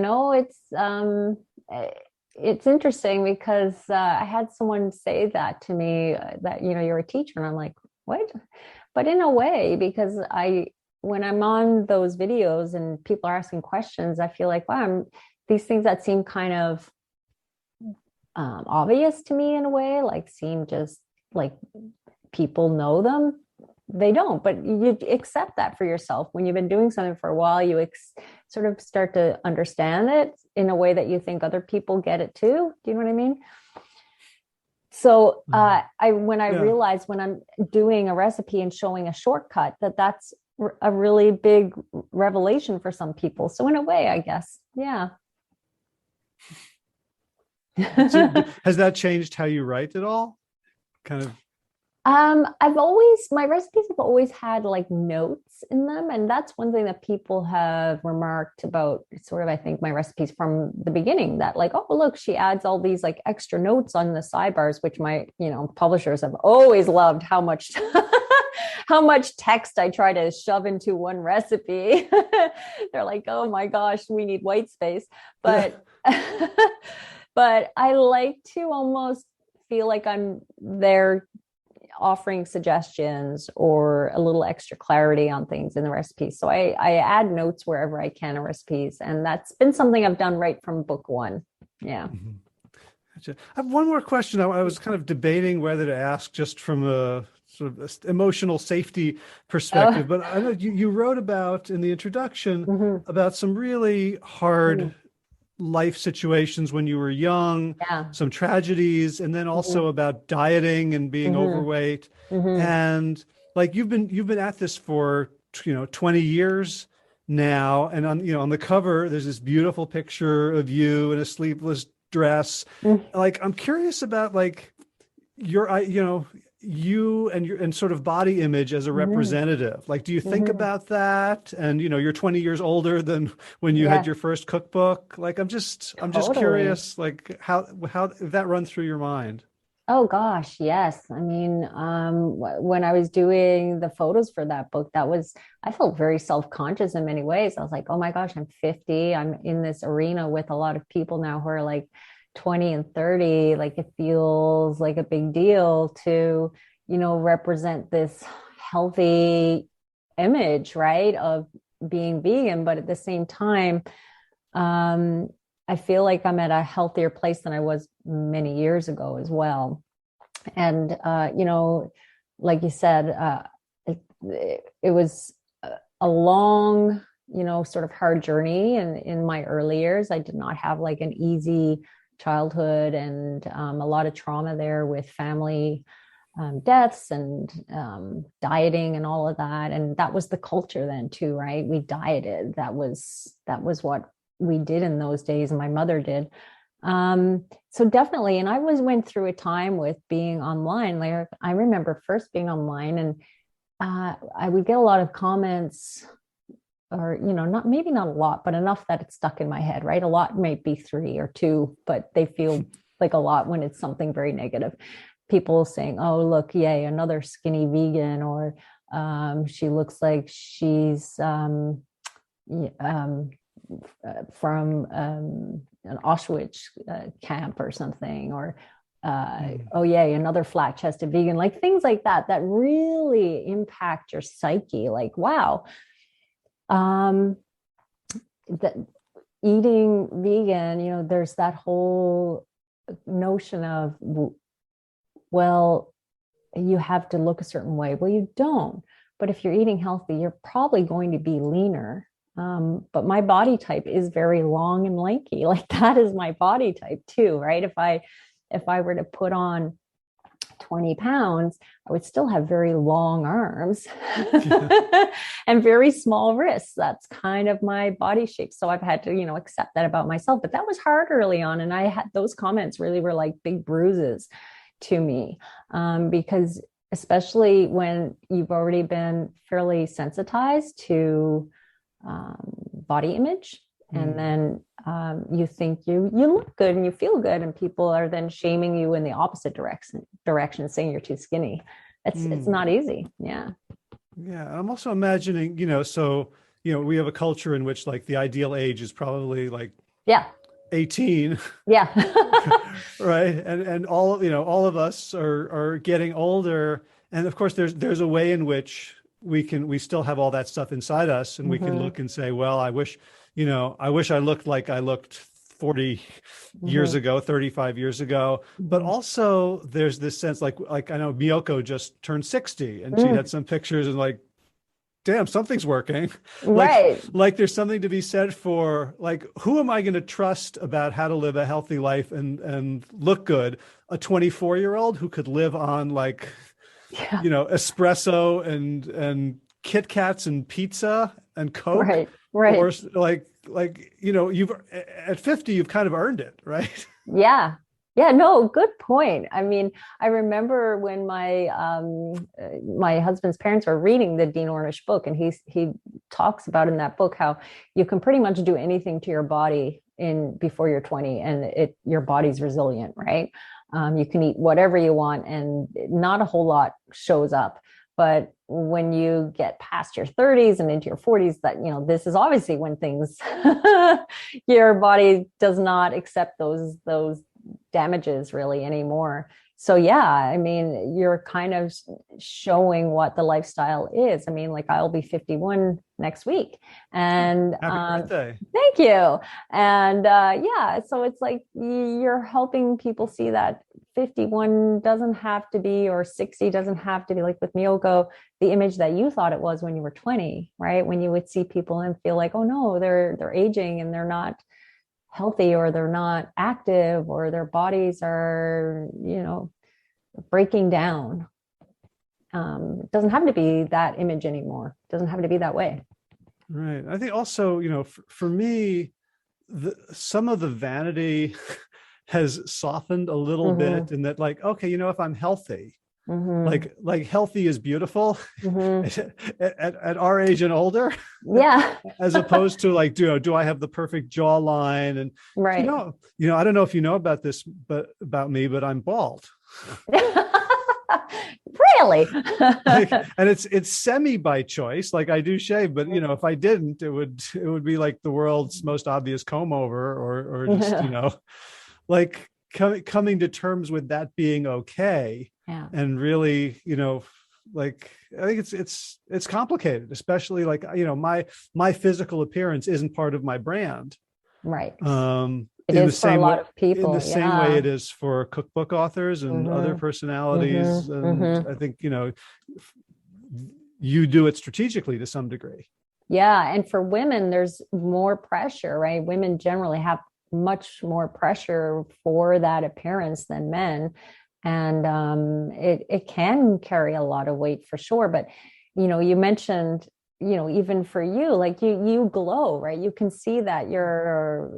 it's interesting because I had someone say that to me, that, you're a teacher. And I'm like, what? But in a way, because when I'm on those videos and people are asking questions, I feel like, wow, these things that seem kind of obvious to me in a way, like seem just like people know them. they don't, but you accept that for yourself. When you've been doing something for a while, you sort of start to understand it in a way that you think other people get it too. Do you know what I mean? So when I realized when I'm doing a recipe and showing a shortcut, that's a really big revelation for some people. So in a way, I guess, yeah. So has that changed how you write at all? Kind of. My recipes have always had like notes in them. And that's one thing that people have remarked about sort of, I think, my recipes from the beginning, that like, oh, look, she adds all these like extra notes on the sidebars, which my, publishers have always loved how much, how much text I try to shove into one recipe. They're like, oh my gosh, we need white space. But, but I like to almost feel like I'm there offering suggestions or a little extra clarity on things in the recipes. So I add notes wherever I can in recipes. And that's been something I've done right from book one. Yeah. Mm-hmm. Gotcha. I have one more question. I was kind of debating whether to ask just from a sort of emotional safety perspective, but I know you wrote about in the introduction about some really hard life situations when you were young, some tragedies, and then also about dieting and being overweight. And like you've been at this for 20 years now, and on the cover there's this beautiful picture of you in a sleeveless dress. Like I'm curious about like you and sort of body image as a representative. Like, do you think about that? And you're 20 years older than when you had your first cookbook. Like, I'm just curious, like how if that runs through your mind. Oh gosh, yes. I mean, when I was doing the photos for that book, I felt very self-conscious in many ways. I was like, oh my gosh, I'm 50. I'm in this arena with a lot of people now who are like 20 and 30. Like it feels like a big deal to, represent this healthy image, right, of being vegan. But at the same time, I feel like I'm at a healthier place than I was many years ago as well. And, like you said, it was a long, sort of hard journey. And in my early years, I did not have like an easy childhood, and a lot of trauma there with family deaths and dieting and all of that. And that was the culture then too, right? We dieted. That was what we did in those days, and my mother did. So definitely, and I went through a time with being online. Like I remember first being online, and I would get a lot of comments, or not a lot, but enough that it's stuck in my head, right? A lot may be 3 or 2, but they feel like a lot when it's something very negative. People saying, oh, look, yay, another skinny vegan, or she looks like she's from an Auschwitz camp or something, or oh yay, another flat-chested vegan, like things like that really impact your psyche. Like, wow, that eating vegan, there's that whole notion of, well, you have to look a certain way. Well, you don't. But if you're eating healthy, you're probably going to be leaner. But my body type is very long and lanky. Like that is my body type too, right? If I were to put on 20 pounds, I would still have very long arms and very small wrists. That's kind of my body shape. So I've had to, accept that about myself. But that was hard early on. And I had those comments really were like big bruises to me, because especially when you've already been fairly sensitized to body image, and then you think you look good and you feel good, and people are then shaming you in the opposite direction, saying you're too skinny. It's not easy. Yeah. I'm also imagining, we have a culture in which like the ideal age is probably like 18. Yeah. Right. And all of us are getting older. And of course there's a way in which we still have all that stuff inside us, and we can look and say, well, I wish I looked like I looked 40 years ago, 35 years ago. But Mhm. also there's this sense like I know Miyoko just turned 60 and she Mm, had some pictures and like, damn, something's working. Like, right. like there's something to be said for like, who am I going to trust about how to live a healthy life and look good? A 24-year-old who could live on like, Yeah. espresso and Kit Kats and pizza and Coke, Right. Right. or you've at 50 you've kind of earned it, right? Yeah. Yeah, no, good point. I mean, I remember when my husband's parents were reading the Dean Ornish book, and he talks about in that book how you can pretty much do anything to your body in before you're 20, and your body's resilient, right? You can eat whatever you want, and not a whole lot shows up. But when you get past your 30s and into your 40s, that this is obviously when things your body does not accept those damages really anymore. So yeah, I mean, you're kind of showing what the lifestyle is. I mean, like I'll be 51 next week, and Happy birthday. thank you. And yeah, so it's like you're helping people see that 51 doesn't have to be, or 60 doesn't have to be, like with Miyoko, the image that you thought it was when you were 20, right? When you would see people and feel like, oh no, they're aging and they're not healthy, or they're not active, or their bodies are, breaking down. It doesn't have to be that image anymore. It doesn't have to be that way. Right. I think also, for me, some of the vanity has softened a little bit, in that like, okay, if I'm healthy, like healthy is beautiful at our age and older, Yeah. as opposed to like, do I have the perfect jawline? And Right. I don't know if you know about this, but about me, but I'm bald. Really? And it's semi by choice. Like I do shave, but if I didn't, it would be like the world's most obvious comb over, or just like coming to terms with that being okay. Yeah. And really, like I think it's complicated, especially like my physical appearance isn't part of my brand. Right. In It the is for a same lot way, of people. in the same way it is for cookbook authors and other personalities. And I think, you do it strategically to some degree. Yeah. And for women, there's more pressure, right? Women generally have much more pressure for that appearance than men. And it can carry a lot of weight for sure. But, you mentioned, even for you, like you glow, right? You can see that your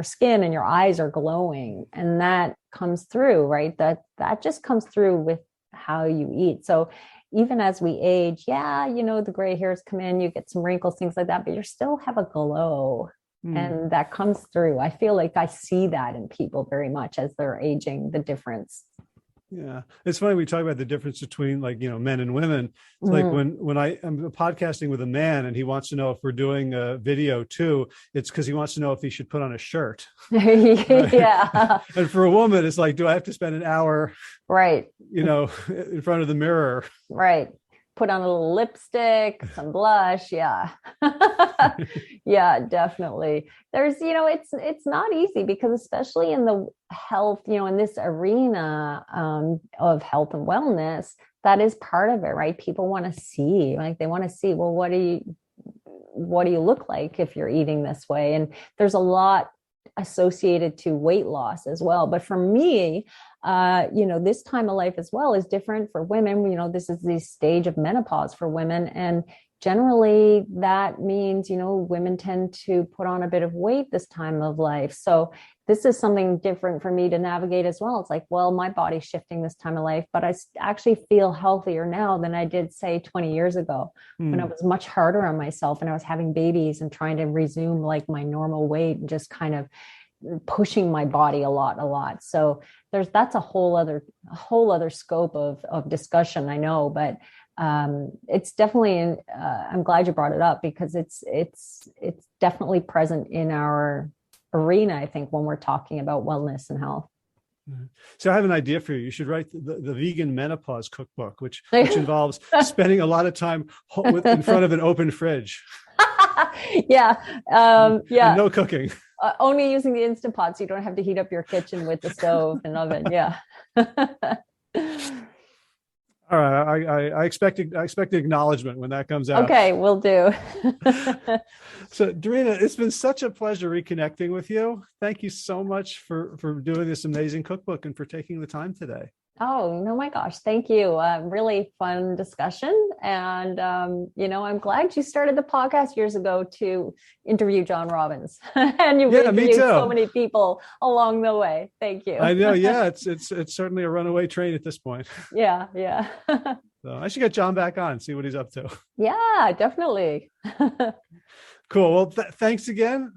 skin and your eyes are glowing, and that comes through, right? That just comes through with how you eat. So even as we age, yeah, the gray hairs come in, you get some wrinkles, things like that, but you still have a glow. And that comes through. I feel like I see that in people very much as they're aging, the difference. Yeah. It's funny, we talk about the difference between like, men and women. It's like when I'm podcasting with a man and he wants to know if we're doing a video too, it's because he wants to know if he should put on a shirt. Right? Yeah. And for a woman, it's like, do I have to spend an hour, Right. in front of the mirror? Right. Put on a little lipstick, some blush. Yeah. Yeah, definitely. There's, it's not easy, because especially in the health, in this arena of health and wellness, that is part of it, right? People want to see, like they want to see, well, what do you look like if you're eating this way? And there's a lot associated to weight loss as well. But for me, this time of life as well is different for women. This is the stage of menopause for women. And generally that means, women tend to put on a bit of weight this time of life. So this is something different for me to navigate as well. It's like, well, my body's shifting this time of life, but I actually feel healthier now than I did, say, 20 years ago, when I was much harder on myself and I was having babies and trying to resume like my normal weight and just kind of pushing my body a lot. So that's a whole other scope of discussion, I know, but it's definitely I'm glad you brought it up, because it's definitely present in our arena, I think, when we're talking about wellness and health. So I have an idea for you. You should write the vegan menopause cookbook, which involves spending a lot of time in front of an open fridge. Yeah. Yeah. And no cooking. only using the Instant Pot, so you don't have to heat up your kitchen with the stove and oven. Yeah. All right, I expect acknowledgement when that comes out. Okay, will do. So, Dreena, it's been such a pleasure reconnecting with you. Thank you so much for doing this amazing cookbook and for taking the time today. Oh, no, my gosh. Thank you. Really fun discussion. And, I'm glad you started the podcast years ago to interview John Robbins. And you've interviewed so many people along the way. Thank you. I know. Yeah, it's certainly a runaway train at this point. Yeah. Yeah. So I should get John back on, see what he's up to. Yeah, definitely. Cool. Well, thanks again.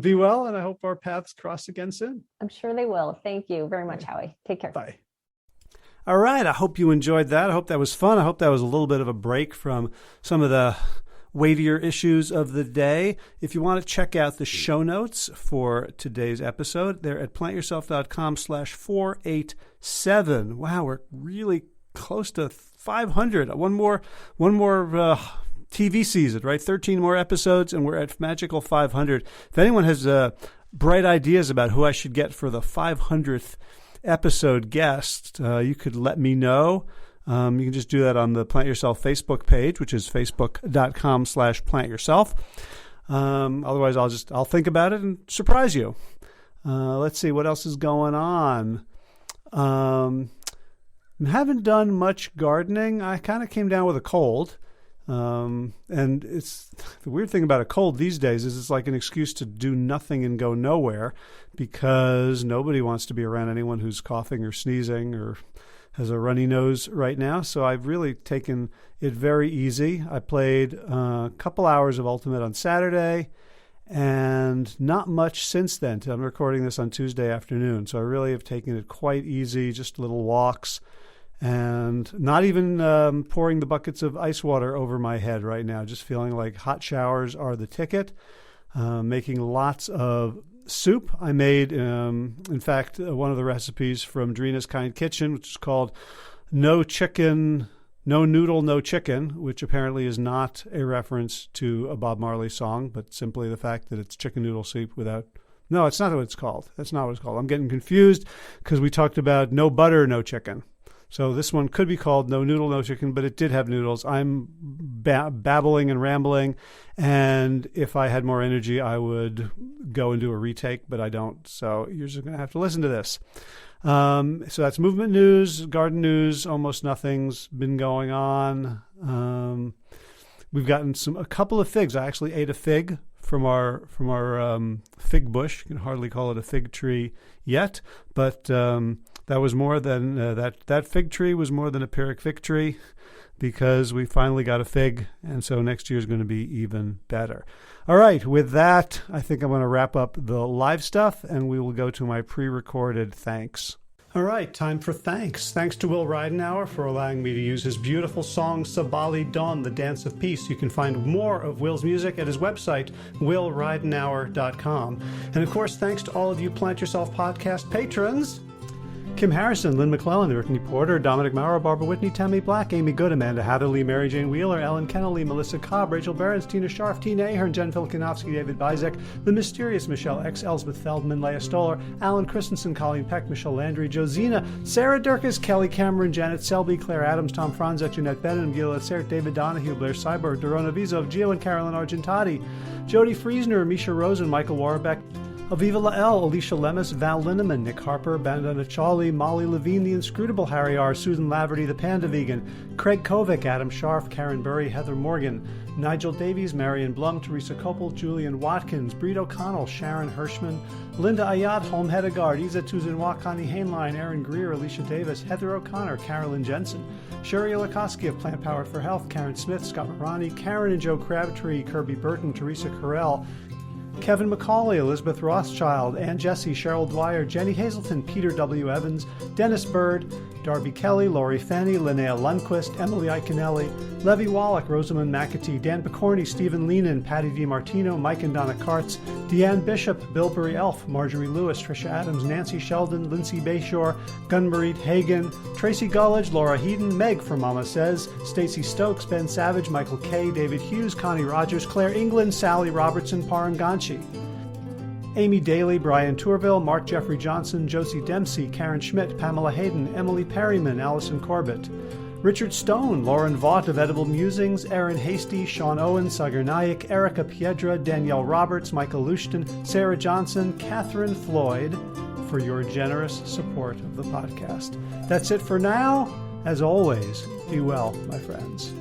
Be well. And I hope our paths cross again soon. I'm sure they will. Thank you very much, Howie. Take care. Bye. All right. I hope you enjoyed that. I hope that was fun. I hope that was a little bit of a break from some of the weightier issues of the day. If you want to check out the show notes for today's episode, they're at plantyourself.com/487. Wow, we're really close to 500. One more TV season, right? 13 more episodes, and we're at magical 500. If anyone has bright ideas about who I should get for the 500th episode guest, you could let me know. You can just do that on the Plant Yourself Facebook page, which is facebook.com/plantyourself. Otherwise, I'll think about it and surprise you. Let's see what else is going on. Haven't done much gardening. I kind of came down with a cold. And it's the weird thing about a cold these days is it's like an excuse to do nothing and go nowhere, because nobody wants to be around anyone who's coughing or sneezing or has a runny nose right now. So I've really taken it very easy. I played a couple hours of Ultimate on Saturday and not much since then. I'm recording this on Tuesday afternoon. So I really have taken it quite easy, just little walks. And not even pouring the buckets of ice water over my head right now, just feeling like hot showers are the ticket. Making lots of soup. I made, in fact, one of the recipes from Dreena's Kind Kitchen, which is called No Chicken, No Noodle, No Chicken, which apparently is not a reference to a Bob Marley song, but simply the fact that it's chicken noodle soup without... No, it's not what it's called. That's not what it's called. I'm getting confused because we talked about no butter, no chicken. So this one could be called No Noodle, No Chicken, but it did have noodles. I'm babbling and rambling, and if I had more energy, I would go and do a retake, but I don't. So you're just going to have to listen to this. So that's movement news, garden news. Almost nothing's been going on. We've gotten a couple of figs. I actually ate a fig from our fig bush. You can hardly call it a fig tree yet, but that was more than that fig tree was more than a Pyrrhic fig tree, because we finally got a fig, and so next year is going to be even better. All right, with that, I think I'm going to wrap up the live stuff, and we will go to my pre-recorded thanks. All right, time for thanks. Thanks to Will Ridenauer for allowing me to use his beautiful song Sabali Dawn, The Dance of Peace. You can find more of Will's music at his website, willridenauer.com. And of course, thanks to all of you Plant Yourself podcast patrons. Kim Harrison, Lynn McClellan, Brittany Porter, Dominic Maurer, Barbara Whitney, Tammy Black, Amy Good, Amanda Hatherley, Mary Jane Wheeler, Ellen Kennelly, Melissa Cobb, Rachel Behrens, Tina Scharf, Tina Ahern, Jen Filikanovsky, David Bizek, The Mysterious Michelle X, Elsbeth Feldman, Leah Stoller, Alan Christensen, Colleen Peck, Michelle Landry, Josina, Sarah Durkis, Kelly Cameron, Janet Selby, Claire Adams, Tom Franzek, Jeanette Benham, Gila Sert, David Donahue, Blair Cyborg, Dorona Vizov, Gio and Carolyn Argentati, Jody Friesner, Misha Rosen, Michael Warbeck, Aviva Lael, Alicia Lemus, Val Linneman, Nick Harper, Bandana Chawley, Molly Levine, The Inscrutable Harry R., Susan Laverty, The Panda Vegan, Craig Kovic, Adam Scharf, Karen Burry, Heather Morgan, Nigel Davies, Marion Blum, Teresa Copel, Julian Watkins, Breed O'Connell, Sharon Hirschman, Linda Ayat, Holm Hedegaard, Isa Tuzinwa, Connie Hainline, Aaron Greer, Alicia Davis, Heather O'Connor, Carolyn Jensen, Sherry Olakoski of Plant Powered for Health, Karen Smith, Scott Marani, Karen and Joe Crabtree, Kirby Burton, Teresa Carell, Kevin McCauley, Elizabeth Rothschild, Ann Jesse, Cheryl Dwyer, Jenny Hazelton, Peter W. Evans, Dennis Bird, Darby Kelly, Lori Fanny, Linnea Lundquist, Emily Iconelli, Levy Wallach, Rosamund McAtee, Dan Picorni, Stephen Leenan, Patty DiMartino, Mike and Donna Kartz, Deanne Bishop, Bilberry Elf, Marjorie Lewis, Tricia Adams, Nancy Sheldon, Lindsay Bayshore, Gunmarie Hagan, Tracy Gullidge, Laura Heaton, Meg from Mama Says, Stacey Stokes, Ben Savage, Michael Kay, David Hughes, Connie Rogers, Claire England, Sally Robertson, Paranganchi. Amy Daly, Brian Tourville, Mark Jeffrey Johnson, Josie Dempsey, Karen Schmidt, Pamela Hayden, Emily Perryman, Allison Corbett, Richard Stone, Lauren Vaught of Edible Musings, Erin Hasty, Sean Owen, Sagar Naik, Erica Piedra, Danielle Roberts, Michael Lushton, Sarah Johnson, Catherine Floyd, for your generous support of the podcast. That's it for now. As always, be well, my friends.